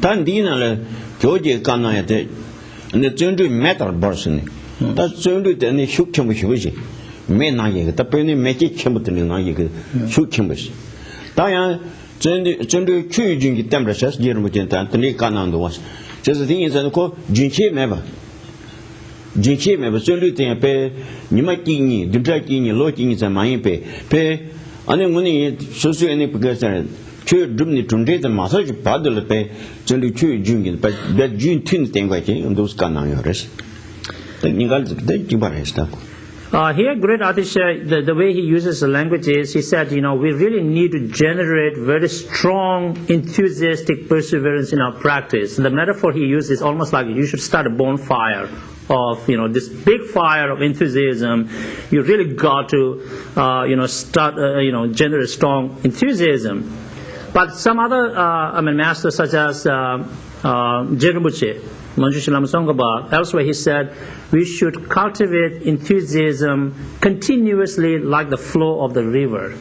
단디나를 교제 간나야 돼. 근데 전주 메탈 버스니. 다 전주 때는 흉kem 쉬우지. 매나게 답변이 매기 캠부터는 나게 흉kem. 다야 전주 교육진기 때문에 사실 이런 문제는 단디 간나도 왔어. 그래서 등에서는 그 준치 매봐. 준치 매봐 전주 때에 배 니마끼니 드라끼니 로끼니 자마이 배 아니 문이 소수에는 그거잖아. 줍니 준대도 마사지 받을 때 전주 교육진기 배 준튼 된 거지. those 간나요. 그래서 니가 되게 말했다. Here, Great Atisha, the way he uses the language is, he said, we really need to generate very strong, enthusiastic perseverance in our practice. The metaphor he uses is almost like you should start a bonfire of, this big fire of enthusiasm. You really got to, start, generate strong enthusiasm. But some other, masters such as Rinpoche, Manjushri Lama Tsongkhapa, elsewhere he said, we should cultivate enthusiasm continuously like the flow of the river.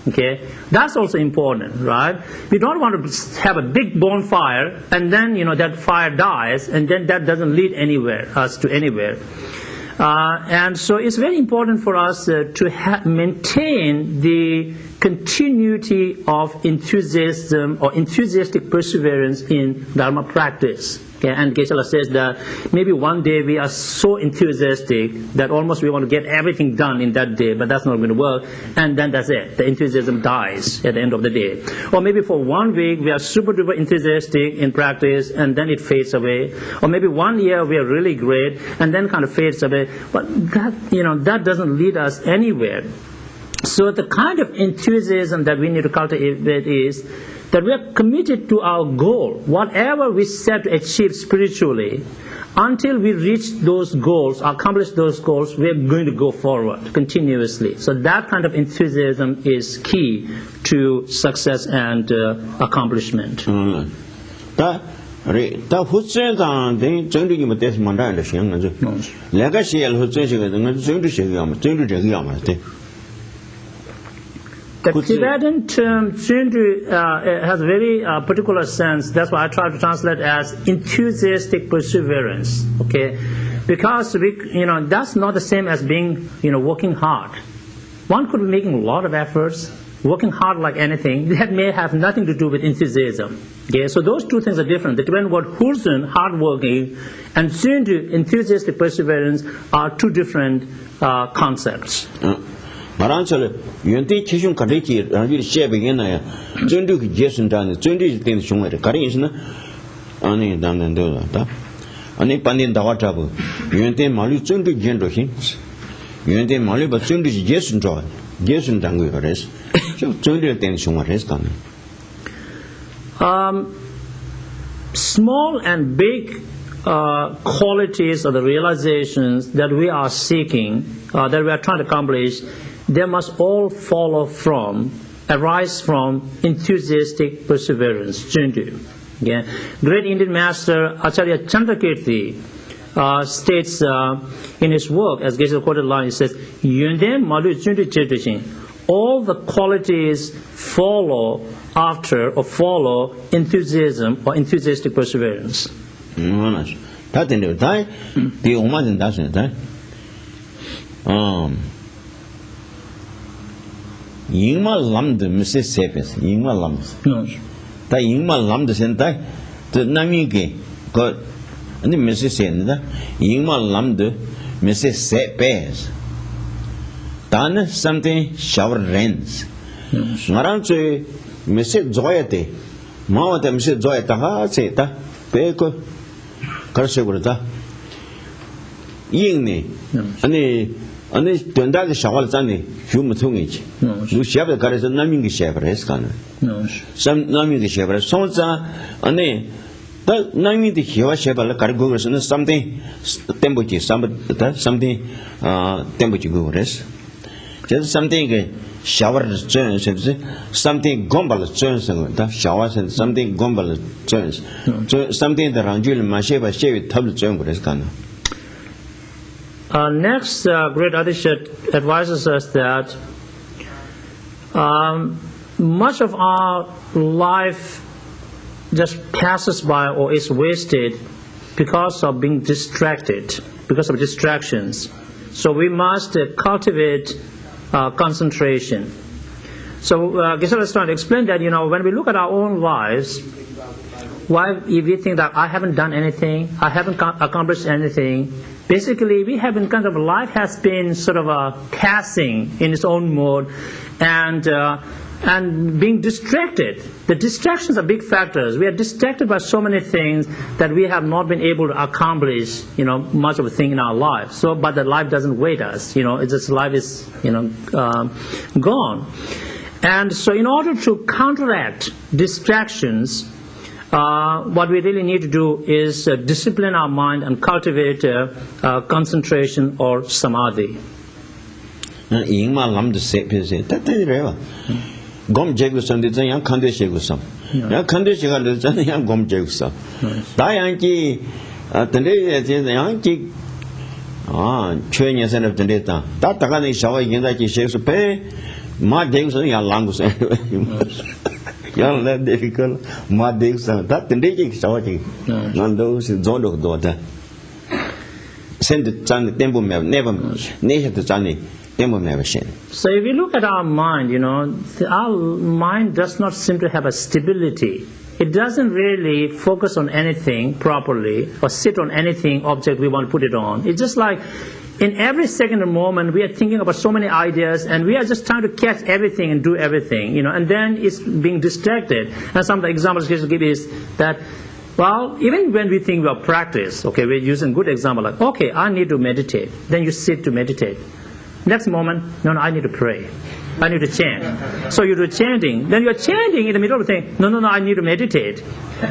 Okay? That's also important, right? We don't want to have a big bonfire and then, that fire dies and then that doesn't lead us to anywhere. And so it's very important for us to maintain the continuity of enthusiasm or enthusiastic perseverance in Dharma practice. Okay, and Geshe says that maybe one day we are so enthusiastic that almost we want to get everything done in that day, but that's not going to work, and then that's it. The enthusiasm dies at the end of the day. Or maybe for 1 week we are super duper enthusiastic in practice, and then it fades away. Or maybe 1 year we are really great, and then kind of fades away. But that, that doesn't lead us anywhere. So the kind of enthusiasm that we need to cultivate is that we are committed to our goal, whatever we set to achieve spiritually. Until we reach those goals, accomplish those goals, we are going to go forward continuously. So that kind of enthusiasm is key to success and accomplishment. 다 후세당 된 정득이 뭐 대해서 만다는 시간 가지고 내가 시엘 후세시가 된 정득이야 돼. The Tibetan term Tsundu has a very particular sense. That's why I try to translate as enthusiastic perseverance. Okay, because that's not the same as being working hard. One could be making a lot of efforts, working hard like anything. That may have nothing to do with enthusiasm. Okay, so those two things are different. The Tibetan word Hulsun, hardworking, and Tsundu, enthusiastic perseverance, are two different concepts. 말한처럼 연대 기준 가르치 아주 시에베게나야 전두기 제순다는 전두기 때문에 중요해 가르치는 아니 남는도다 아니 반인 다와타고 연대 말이 전두기 gen도신 연대 말이 바 전두기 제순죠 제순당고 그래서 전두기 때문에 중요해서 small and big qualities of the realizations that we are seeking, that we are trying to accomplish, they must all arise from enthusiastic perseverance, Chindu. Okay? Great Indian master Acharya Chandrakirti states in his work, as Geshe quoted line, he says, Yunde Malu Chindu Chetushin. All the qualities follow enthusiasm or enthusiastic perseverance. 다 된대요. 다 뒤에 오만은 다스네. 다. 잉마 람드 미세 세페스. 잉마 람드. 다 잉마 람드 센다. 더 남이게 그 아니 미세 센다. 잉마 람드 미세 세페스. 다는 something shower rains. Ngaran Joy, Mrs. Joyate, Mama, Mrs. Joyata, Seta, Peko, Karsegurta, Yingni, and this Tunda Shawalzani, human tungage. You share the Karis and Naming Shepherd, some Naming Shepherd, Sonsa, and that naming the Hiva Shepherd, Cargos, and something temperature, something temperature gores. Just something shower turns, something gombal turns, showers and something gombal turns. Something that Ranjul Masheva shave tablet jungles. Next, great Adisha advises us that much of our life just passes by or is wasted because of being distracted, because of distractions. So we must cultivate concentration. So Geshe is trying to explain that, when we look at our own lives, why if we think that I haven't done anything, I haven't accomplished anything, basically we haven't life has been sort of passing in its own mode and being distracted. The distractions are big factors. We are distracted by so many things that we have not been able to accomplish, much of a thing in our life. So, but the life doesn't wait us. It's just life is, gone. And so, in order to counteract distractions, what we really need to do is discipline our mind and cultivate concentration or samadhi. Gom Jegusam, the young Kande Shegusam. Young Kande Shegal, the young Gom Jegusam. Dianki, the Yankee, Chenias and of the data. That Tagani shower again that he shaves a pay. My days are young language anyway. Young less difficult, my days are that the day shouting. None those is Zondo daughter. Send the Chan temple never nature to Johnny. So if we look at our mind, our mind does not seem to have a stability. It doesn't really focus on anything properly or sit on anything object we want to put it on. It's just like in every second and moment we are thinking about so many ideas and we are just trying to catch everything and do everything, and then it's being distracted. And some of the examples I give is that, well, even when we think about practice, okay, we're using good example like, okay, I need to meditate. Then you sit to meditate. Next moment, no, I need to pray. I need to chant. So you do chanting. Then you're chanting in the middle of the thing. No, I need to meditate.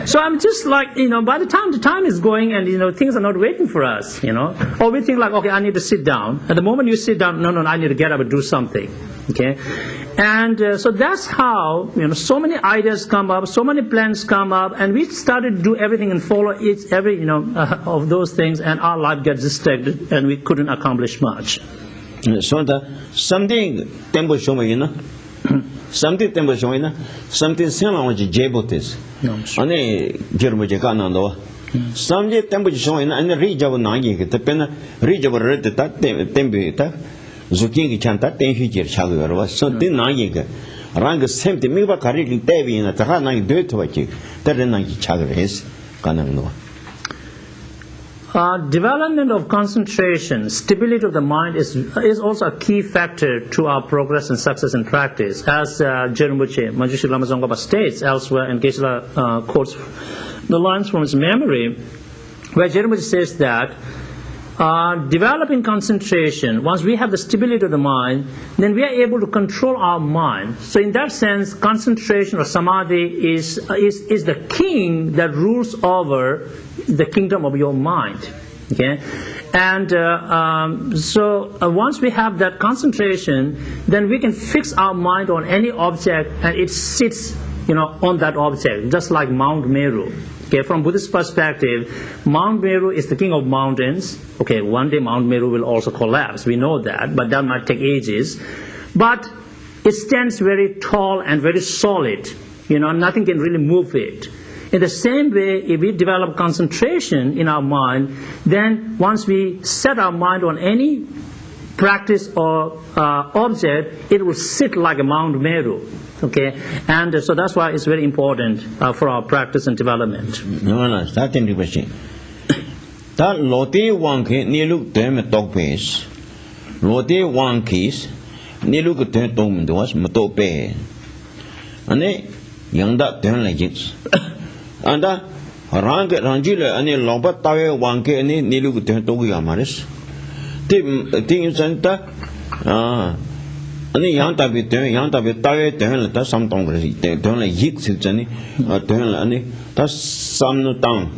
So I'm just like, by the time is going and, things are not waiting for us, Or we think like, okay, I need to sit down. At the moment you sit down, no, I need to get up and do something. Okay? And so that's how, so many ideas come up, so many plans come up, and we started to do everything and follow every of those things, and our life gets distracted and we couldn't accomplish much. So that something temple showing, something temple showing, something similar with Jabotis. Only Jermujacano. Something temple showing and reach of Nagi, the pen reach of red that temple, Zuki Chanta, then future Chagur was so thin Nagi. Rang sent me back a little Devi in a Tarana do to what you, that Nagi Chagur is Kanano. Development of concentration, stability of the mind is also a key factor to our progress and success in practice. As Jermuche, Manjushri Lama Tsongkhapa states elsewhere, and Geshe quotes the lines from his memory, where Jermuche says that developing concentration, once we have the stability of the mind, then we are able to control our mind. So in that sense, concentration or samadhi is the king that rules over the kingdom of your mind. Okay? And so once we have that concentration, then we can fix our mind on any object and it sits on that object, just like Mount Meru. Okay, from Buddhist perspective, Mount Meru is the king of mountains. Okay, one day Mount Meru will also collapse. We know that, but that might take ages. But it stands very tall and very solid. Nothing can really move it. In the same way, if we develop concentration in our mind, then once we set our mind on any practice or object, it will sit like a Mount Meru. Okay, and so that's why it's very important for our practice and development. No, starting the question. That Lotte Wanke, near look them at dog face. Lotte Wankies, Niluku turn to was Matope. And young that turn like it. And Rangila and a Lomba Tawe Wanke and Niluku turn to Yamaris. Thing center. Ani yang tabi tawe turn la some tong turn like yik silchani turn la ani ta sam no tang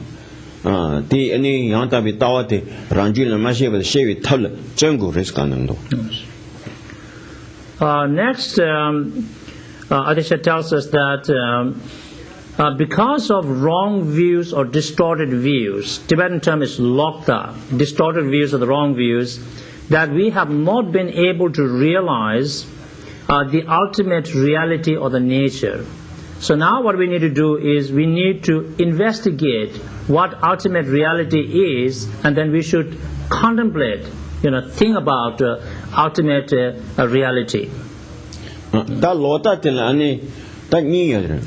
ti ani yang tabi tawa te ranjil na ma shewe shewe thal chengu res kanang do. Next, Adisha tells us that because of wrong views or distorted views, Tibetan term is lokta, distorted views or the wrong views, that we have not been able to realize the ultimate reality or the nature. So now what we need to do is we need to investigate what ultimate reality is, and then we should contemplate, think about ultimate reality. Da lota tilani da ni yadre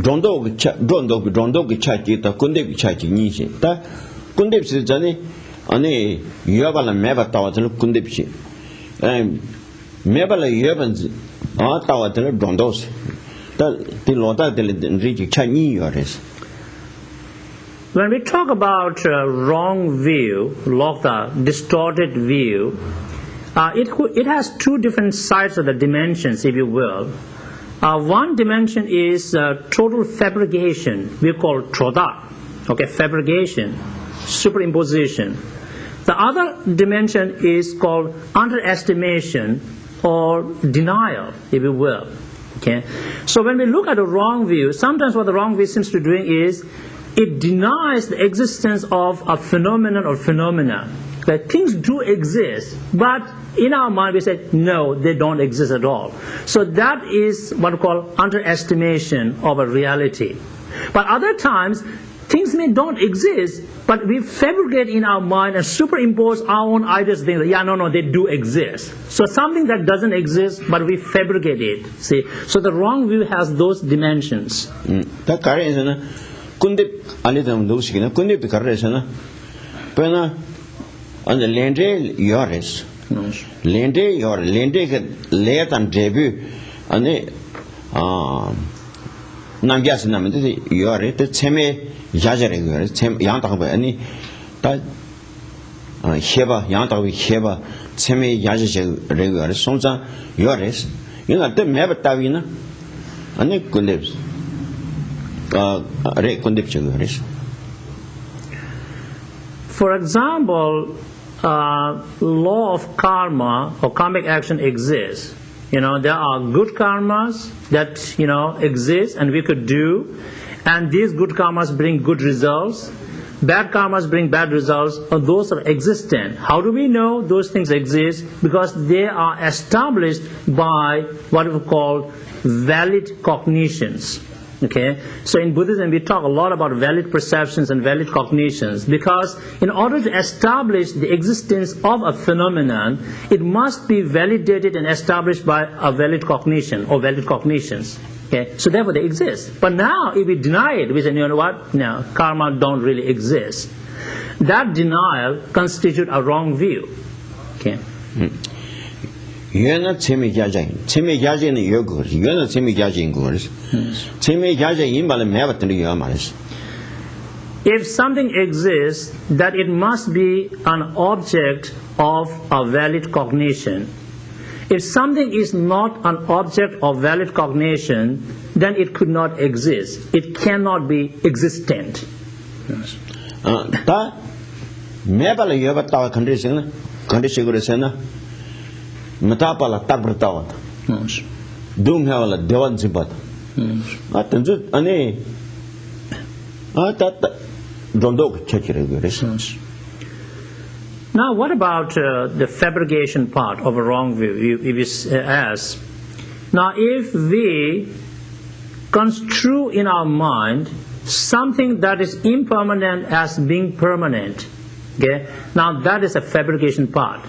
rondo ki chachi ta kunde ki chachi ni shi ta kunde si jani ani yabala meba tawa til kunde bi meba la yaban a tawa til rondo ta ti lota til ri ki chani yores. When we talk about wrong view, lokta, distorted view, it has two different sides of the dimensions, if you will. One dimension is total fabrication, we call troda, fabrication, superimposition. The other dimension is called underestimation or denial, if you will. Okay? So when we look at a wrong view, sometimes what the wrong view seems to be doing is it denies the existence of a phenomenon or phenomena. That things do exist, but in our mind we say, no, they don't exist at all. So that is what we call underestimation of a reality. But other times, things may don't exist, but we fabricate in our mind and superimpose our own ideas, things like, no, they do exist. So something that doesn't exist, but we fabricate it. See, so the wrong view has those dimensions. That is Kundip Alidam Lusikina, Kundip Karesana, Pena. On the lende yoris, lende your lende late and debut, and the Nambiasanam, yore, the Seme Yajare, Sem Yantaba, any Sheba, Yantawi Sheba, Seme Yaja regular, Sonza, yoris, the Mebatavina, and it could live. For example, law of karma or karmic action exists. There are good karmas that exist and we could do, and these good karmas bring good results. Bad karmas bring bad results, and those are existent. How do we know those things exist? Because they are established by what we call valid cognitions. Okay, so in Buddhism we talk a lot about valid perceptions and valid cognitions, because in order to establish the existence of a phenomenon, it must be validated and established by a valid cognition or valid cognitions. Okay, so therefore they exist. But now if we deny it, we say, you know what, no, karma don't really exist. That denial constitutes a wrong view. Okay. You're not Timmy Yajin. Timmy Yajin, you're good. You're not Timmy Yajin good. Timmy Yajin, you might never tell you amaris. If something exists, that it must be an object of a valid cognition. If something is not an object of valid cognition, then it could not exist. It cannot be existent. Yes. That never you ever thought condition Matapala Tabratawa. Doom Hella Devan Zibat. Attended Ane that Dondok Church. Now, what about the fabrication part of a wrong view? If you ask, now if we construe in our mind something that is impermanent as being permanent, okay, now that is a fabrication part,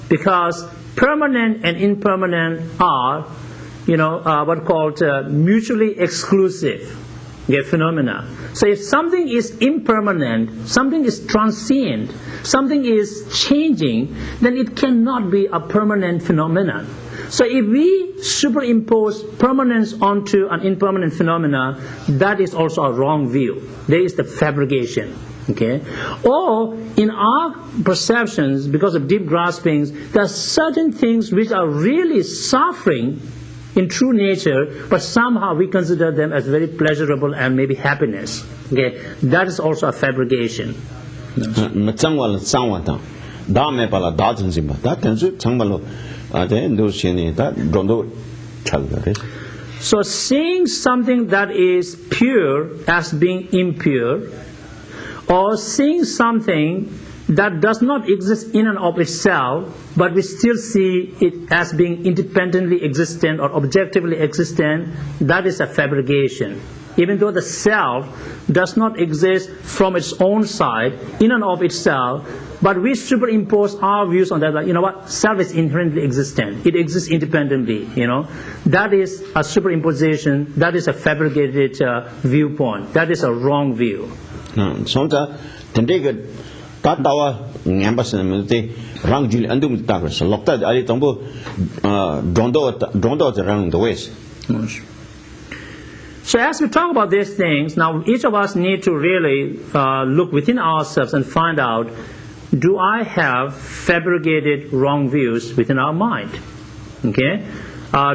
because permanent and impermanent are, what called mutually exclusive phenomena. So if something is impermanent, something is transient, something is changing, then it cannot be a permanent phenomenon. So if we superimpose permanence onto an impermanent phenomena, that is also a wrong view. There is the fabrication. Okay? Or in our perceptions, because of deep graspings, there are certain things which are really suffering in true nature, but somehow we consider them as very pleasurable and maybe happiness. Okay? That is also a fabrication. So seeing something that is pure as being impure, or seeing something that does not exist in and of itself, but we still see it as being independently existent or objectively existent, that is a fabrication. Even though the self does not exist from its own side, in and of itself, but we superimpose our views on that, like, you know what, self is inherently existent. It exists independently, you know. That is a superimposition, that is a fabricated viewpoint. That is a wrong view. So the Tatawa Nambas Rang Jil and Dum Tagas, Lokta Ali Tombo Dondo around the West. So as we talk about these things, now each of us need to really look within ourselves and find out, do I have fabricated wrong views within our mind? Okay?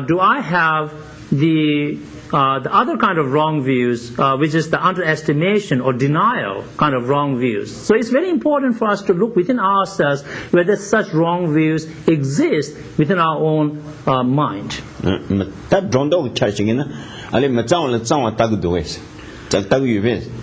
Do I have the other kind of wrong views, which is the underestimation or denial kind of wrong views? So it's very important for us to look within ourselves whether such wrong views exist within our own mind.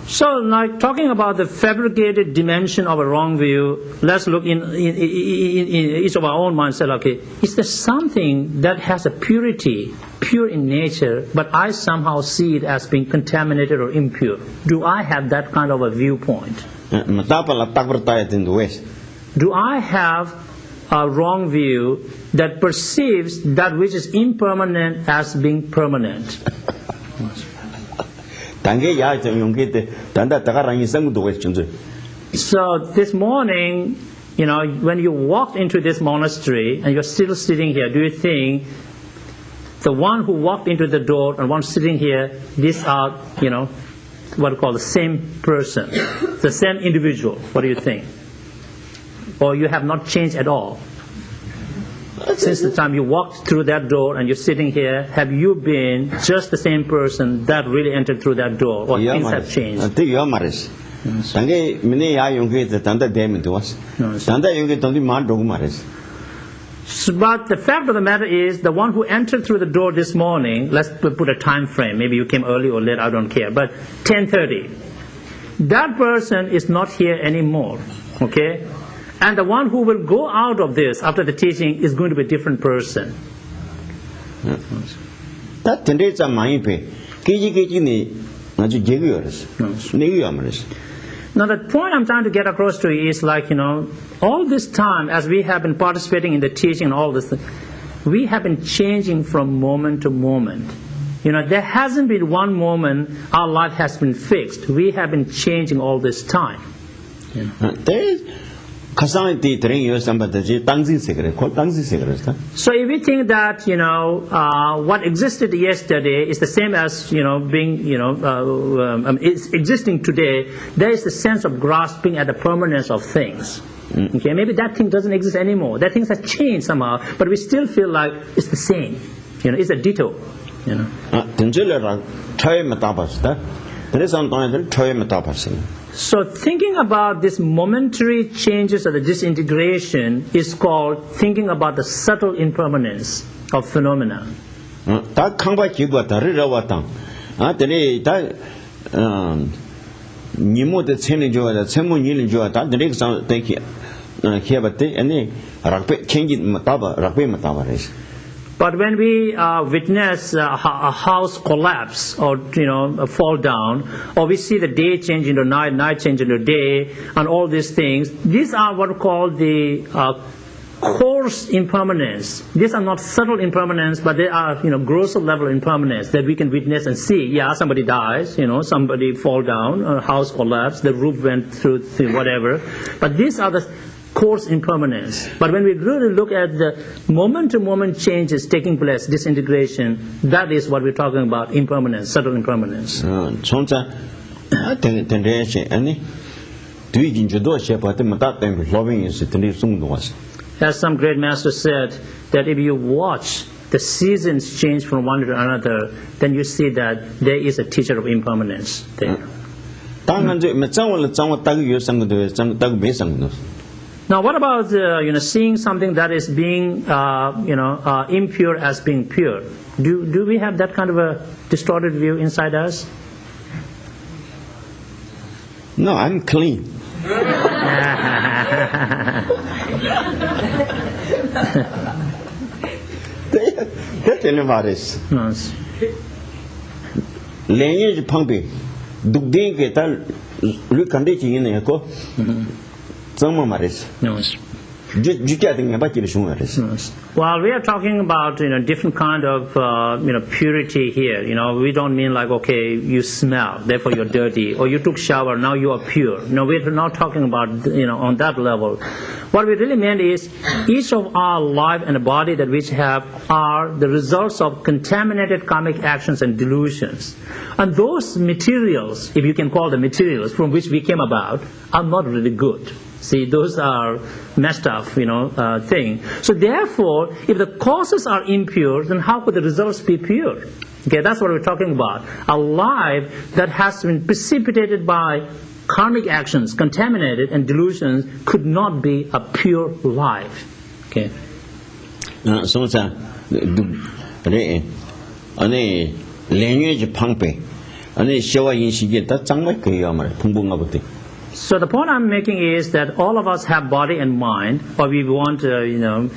So, like talking about the fabricated dimension of a wrong view, let's look in each of our own minds. Say, okay, is there something that has a purity, pure in nature, but I somehow see it as being contaminated or impure? Do I have that kind of a viewpoint? Do I have a wrong view that perceives that which is impermanent as being permanent? So this morning, you know, when you walked into this monastery and you're still sitting here, do you think the one who walked into the door and one sitting here, these are, you know, what we call the same person, the same individual? What do you think? Or you have not changed at all? Since the time you walked through that door and you're sitting here, have you been just the same person that really entered through that door, or things have changed? But the fact of the matter is, the one who entered through the door this morning, let's put a time frame, maybe you came early or late, I don't care, but 10:30, that person is not here anymore, okay? And the one who will go out of this after the teaching is going to be a different person. Now the point I'm trying to get across to you is, like, you know, all this time as we have been participating in the teaching and all this, we have been changing from moment to moment. You know, there hasn't been one moment our life has been fixed. We have been changing all this time. You know? So if we think that, you know, what existed yesterday is the same as, you know, being, you know, it's existing today, there is the sense of grasping at the permanence of things. Okay, maybe that thing doesn't exist anymore. That things have changed somehow, but we still feel like it's the same. You know, it's a ditto. You know. So thinking about this momentary changes or the disintegration is called thinking about the subtle impermanence of phenomena. But when we witness a house collapse, or, you know, fall down, or we see the day change into night, night change into day, and all these things, these are what we call the coarse impermanence. These are not subtle impermanence, but they are, you know, grosser level impermanence that we can witness and see. Yeah, somebody dies, you know, somebody fall down, a house collapsed, the roof went through whatever. But these are the coarse impermanence. But when we really look at the moment-to-moment changes taking place, disintegration, that is what we're talking about, impermanence, subtle impermanence. As some great master said, that if you watch the seasons change from one to another, then you see that there is a teacher of impermanence there. Now, what about seeing something that is being impure as being pure? Do we have that kind of a distorted view inside us? No, I'm clean. Tell me about this. Language pumping. Dugding get a recondition in a co. Some matters. No. Well, we are talking about different kind of purity here. We don't mean like, okay, you smell, therefore you're dirty, or you took shower, now you are pure. No, we're not talking about on that level. What we really meant is each of our life and body that we have are the results of contaminated karmic actions and delusions. And those materials, if you can call them materials, from which we came about, are not really good. See, those are messed up, thing. So therefore, if the causes are impure, then how could the results be pure? Okay, that's what we're talking about. A life that has been precipitated by karmic actions, contaminated, and delusions could not be a pure life. Okay. So the point I'm making is that all of us have body and mind, or we want more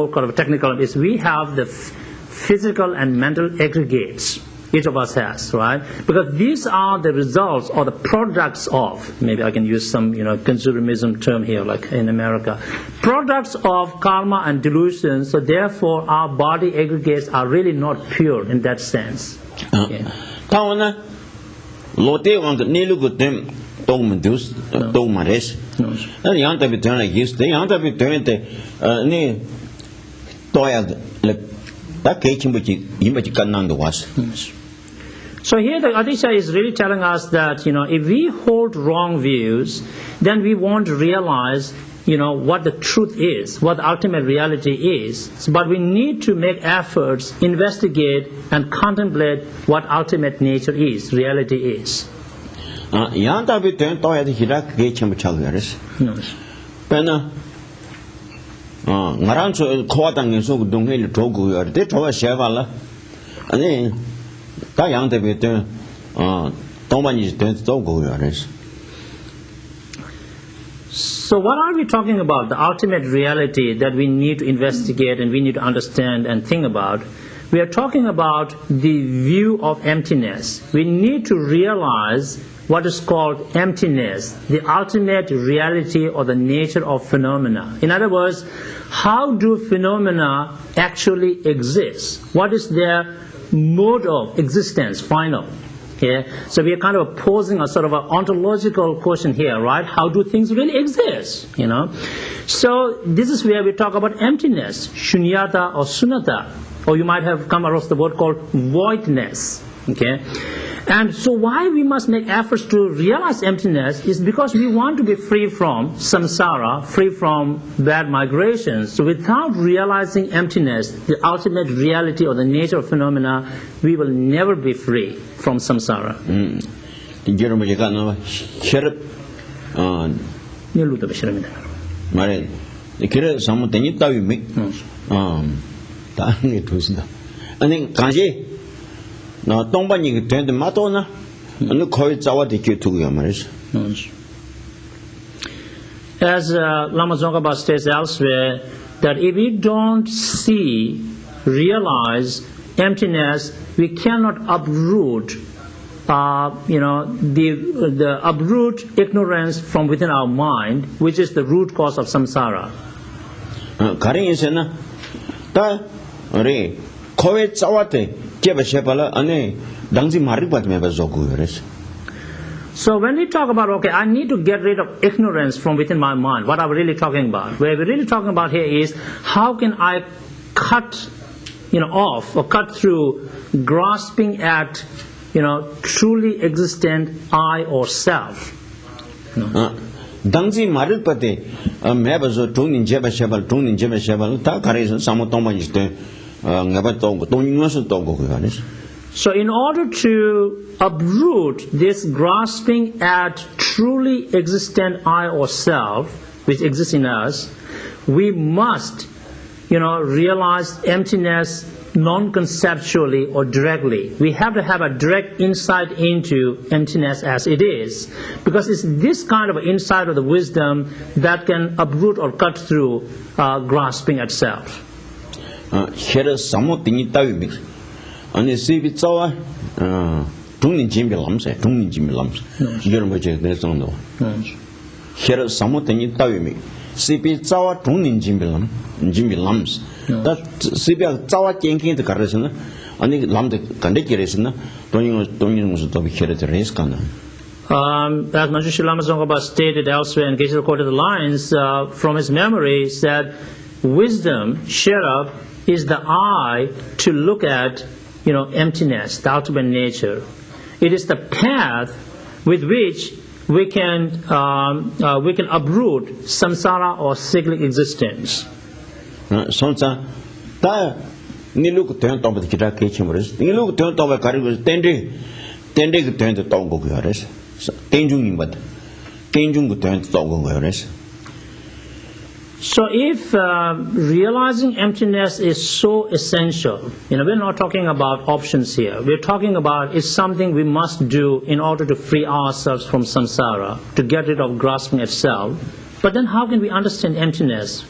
kind of technical, is we have the physical and mental aggregates. Each of us has, right? Because these are the results or the products of, maybe I can use some consumerism term here, like in America, products of karma and delusion. So therefore, our body aggregates are really not pure in that sense. Okay. So here the Adisha is really telling us that if we hold wrong views, then we won't realize what the truth is, what the ultimate reality is. But we need to make efforts, investigate, and contemplate what ultimate nature is, reality is. So what are we talking about? The ultimate reality that we need to investigate and we need to understand and think about. We are talking about the view of emptiness. We need to realize what is called emptiness, the ultimate reality or the nature of phenomena. In other words, how do phenomena actually exist? What is their mode of existence, final? Okay? So we are kind of posing a sort of an ontological question here, right? How do things really exist? So this is where we talk about emptiness, shunyata or sunyata, or you might have come across the word called voidness. Okay? And so why we must make efforts to realize emptiness is because we want to be free from samsara, free from bad migrations. So without realizing emptiness, the ultimate reality or the nature of phenomena, we will never be free from samsara. No, don't buy you to the Matona and look how it's our ticket to your marriage. As Lama Tsongkhapa states elsewhere, that if we don't see, realize emptiness, we cannot uproot, the uproot ignorance from within our mind, which is the root cause of samsara. Karin is in a So when we talk about, okay, I need to get rid of ignorance from within my mind, what are we really talking about? What we're really talking about here is how can I cut off or cut through grasping at truly existent I or self. Dangzi marit pate mebazo tunin jeba shebal ta karesan samotomajiste ngaba tongo toninwasu tongo ganis. So in order to uproot this grasping at truly existent I or self, which exists in us, we must, realize emptiness non-conceptually or directly. We have to have a direct insight into emptiness as it is, because it's this kind of insight of the wisdom that can uproot or cut through grasping at self. Here samo tingi tawi ani sibi tsawa tungni jimbi lamse yormo je de zondo here samo tingi tawi mi sibi tsawa tungni jimbi lams that sibi tsawa kenkin de karasana ani lamde kande kiresana toning musu to here the race kana. As Manjushri Lama Tsongkhapa stated elsewhere in Geshes quoted the lines from his memory, said wisdom, Sherab, is the eye to look at emptiness, the ultimate nature. It is the path with which we can uproot samsara or cyclic existence. Sonsa ta ni look to top of the kita kechimores ni look to top of karibus tende to to tongo gores tenjung imbat tenjung to tongo gores. So if realizing emptiness is so essential, we're not talking about options here. We're talking about it's something we must do in order to free ourselves from samsara, to get rid of grasping at self. But then how can we understand emptiness?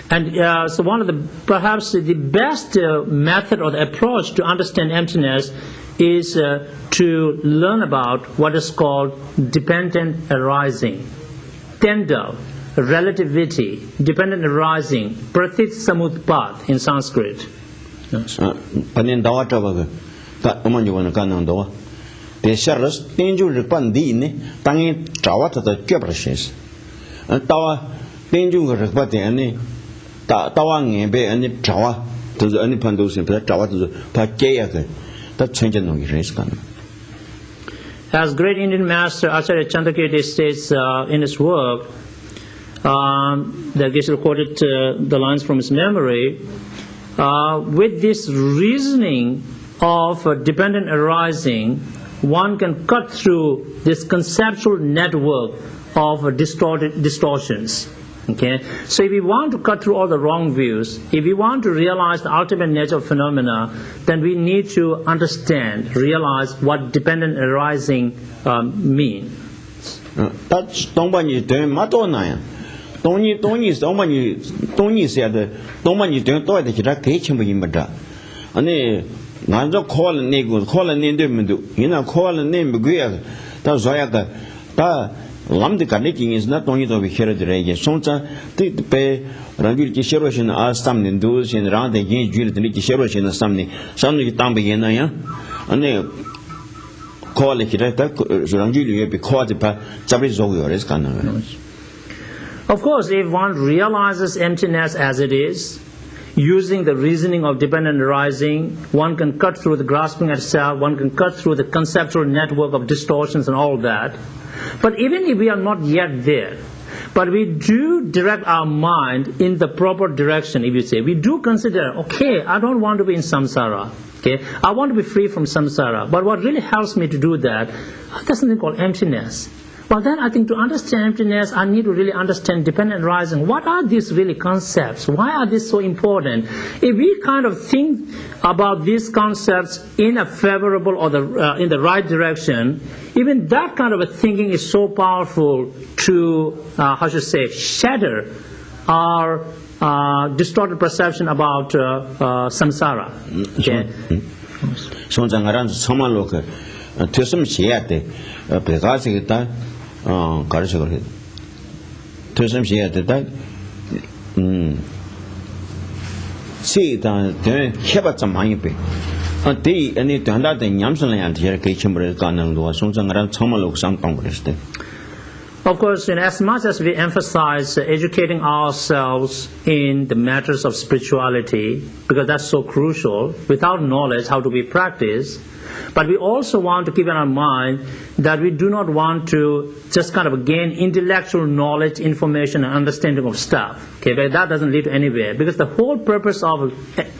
And so one of perhaps the best method or the approach to understand emptiness is to learn about what is called dependent arising. Tenda, relativity, dependent arising, pratit samutpat in Sanskrit. Panin dawata baga ta omanju wana kanang dawa te sharas tenju ripandi ne tangi chawata ta kyaprashes tawa tenju ripati ane tawa ngebe ane chawa to ane pandosin pa chawa to pa keya ke ta chenja no res kan. As great Indian master Acharya Chandrakirti states in his work, that Geshe quoted the lines from his memory, with this reasoning of dependent arising, one can cut through this conceptual network of distortions. Okay? So if we want to cut through all the wrong views, if we want to realize the ultimate nature of phenomena, then we need to realize what dependent arising mean. That's Tongbanyi Deng Matonaya. Tony said, Tomani don't do it, that kitchen with him. And Nanzo call a name, call a name, call a name, that's Zoyaka. Lam the connecting is not only to be here at the reggae. Sonsa take the pay, Rangil Kisheroshin are something does and round the game, Juliet and Kisheroshin or something Tambay, and they call it Rangil because the Chabizo is canon. Of course, if one realizes emptiness as it is, using the reasoning of dependent arising, one can cut through the grasping at self, one can cut through the conceptual network of distortions and all that. But even if we are not yet there, but we do direct our mind in the proper direction, if you say, we do consider, okay, I don't want to be in samsara, okay, I want to be free from samsara, but what really helps me to do that, there's something called emptiness. Well, then I think to understand emptiness, I need to really understand dependent arising. What are these really concepts? Why are these so important? If we kind of think about these concepts in a favorable or in the right direction, even that kind of a thinking is so powerful to, shatter our distorted perception about samsara. Okay? 가르쳐 그래. 퇴섬시야 됐다. 시다 대 해봤자 많이 배. 대 아니 단다데 냠선량 디에 개침을 가는 거 송정랑 참말로 상당 그랬대. Of course, as much as we emphasize educating ourselves in the matters of spirituality, because that's so crucial, without knowledge, how do we practice? But we also want to keep in our mind that we do not want to just kind of gain intellectual knowledge, information, and understanding of stuff. Okay, but that doesn't lead to anywhere. Because the whole purpose of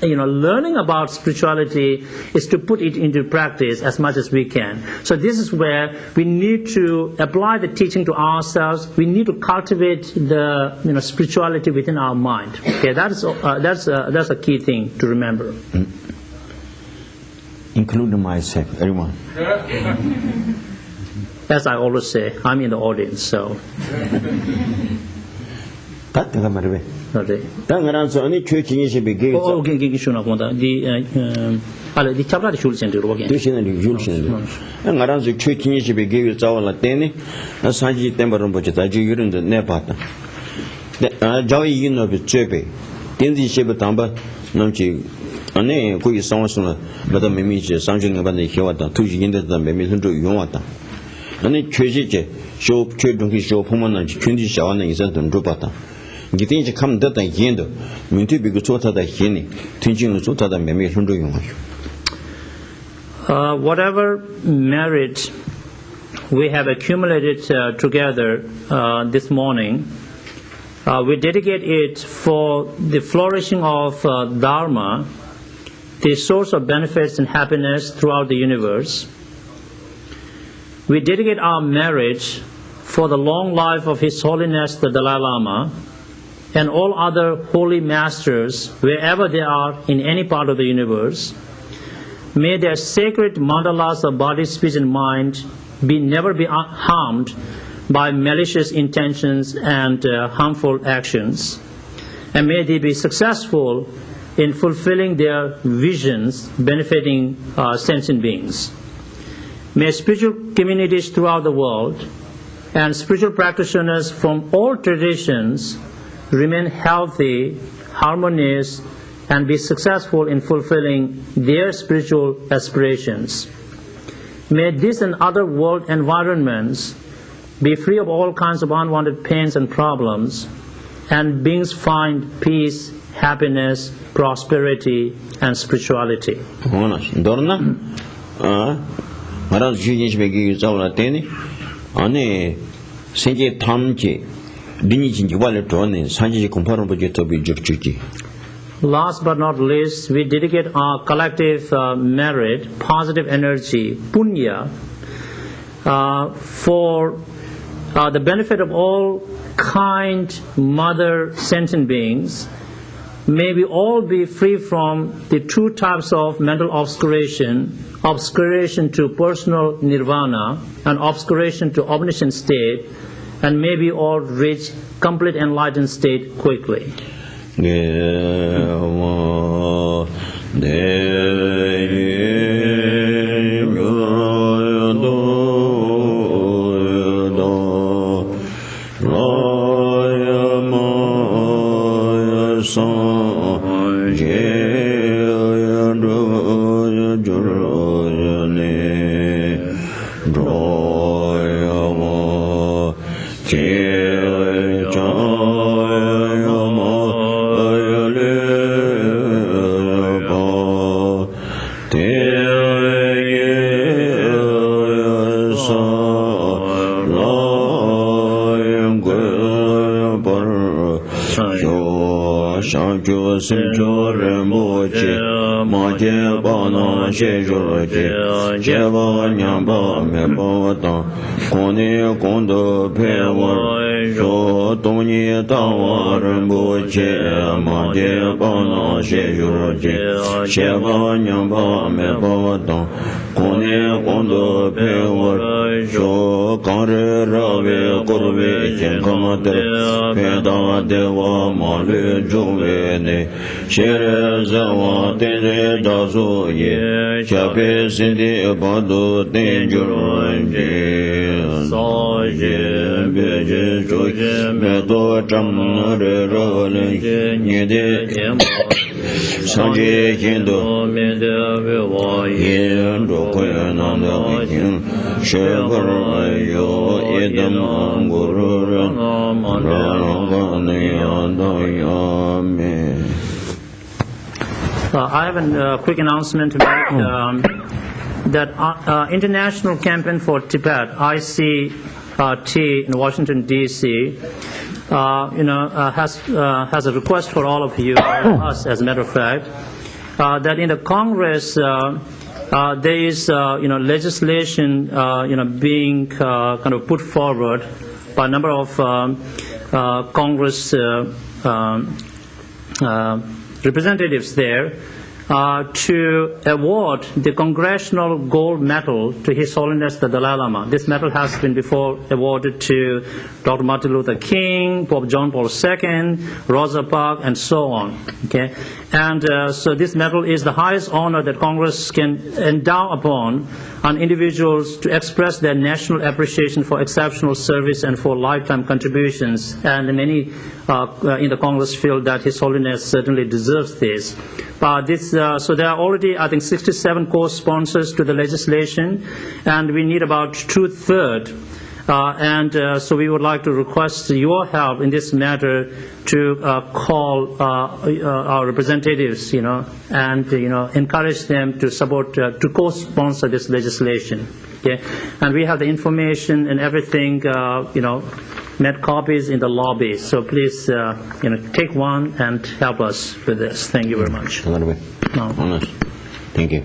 learning about spirituality is to put it into practice as much as we can. So this is where we need to apply the teaching to ourselves. We need to cultivate the spirituality within our mind. Okay, that's a key thing to remember. Including myself, everyone. As I always say, I'm in the audience, so. Okay. ane ko yi song song la da me mi je sang jing ba de he wa da tu ji yin de da me mi sun zhu yong wa da ane chue ji je xiu chue dong ki xiu pong ma na ji chun ji xiao na yi san dong zhu ba da ni de ji kam de da yin de min tu bi ge zuo ta da yin ni tin jing lu zuo ta da me mi sun zhu yong wa whatever merit we have accumulated together this morning, we dedicate it for the flourishing of Dharma, the source of benefits and happiness throughout the universe. We dedicate our marriage for the long life of His Holiness the Dalai Lama and all other holy masters wherever they are in any part of the universe. May their sacred mandalas of body, speech and mind never be harmed by malicious intentions and harmful actions. And may they be successful in fulfilling their visions benefiting sentient beings. May spiritual communities throughout the world and spiritual practitioners from all traditions remain healthy, harmonious, and be successful in fulfilling their spiritual aspirations. May this and other world environments be free of all kinds of unwanted pains and problems, and beings find peace, happiness, prosperity, and spirituality. Last but not least, we dedicate our collective merit, positive energy, punya, for the benefit of all kind mother sentient beings. May we all be free from the two types of mental obscuration to personal nirvana and obscuration to omniscient state, and may we all reach complete enlightened state quickly. lu juwe ne shere zawa tenre dazo ye chape sindi bado tenjuron je so je beje choje medo cham re ro le nye de sanje kendo me de ve wa ye ndo ko na na yin she gor yo edam guru ra I have a quick announcement to make that International Campaign for Tibet, ICT in Washington, D.C., has a request for all of you, us as a matter of fact, that in the Congress there is legislation being kind of put forward by a number of Congress representatives there to award the Congressional Gold Medal to His Holiness the Dalai Lama. This medal has been before awarded to Dr. Martin Luther King, Pope John Paul II, Rosa Parks, and so on. Okay, and so this medal is the highest honor that Congress can endow upon on individuals to express their national appreciation for exceptional service and for lifetime contributions. And many in the Congress feel that His Holiness certainly deserves this. So there are already, I think, 67 co-sponsors to the legislation, and we need about 2/3. So we would like to request your help in this matter to call our representatives, and encourage them to support, to co-sponsor this legislation. Okay, and we have the information and everything, made copies in the lobby. So please, take one and help us with this. Thank you very much. Thank you.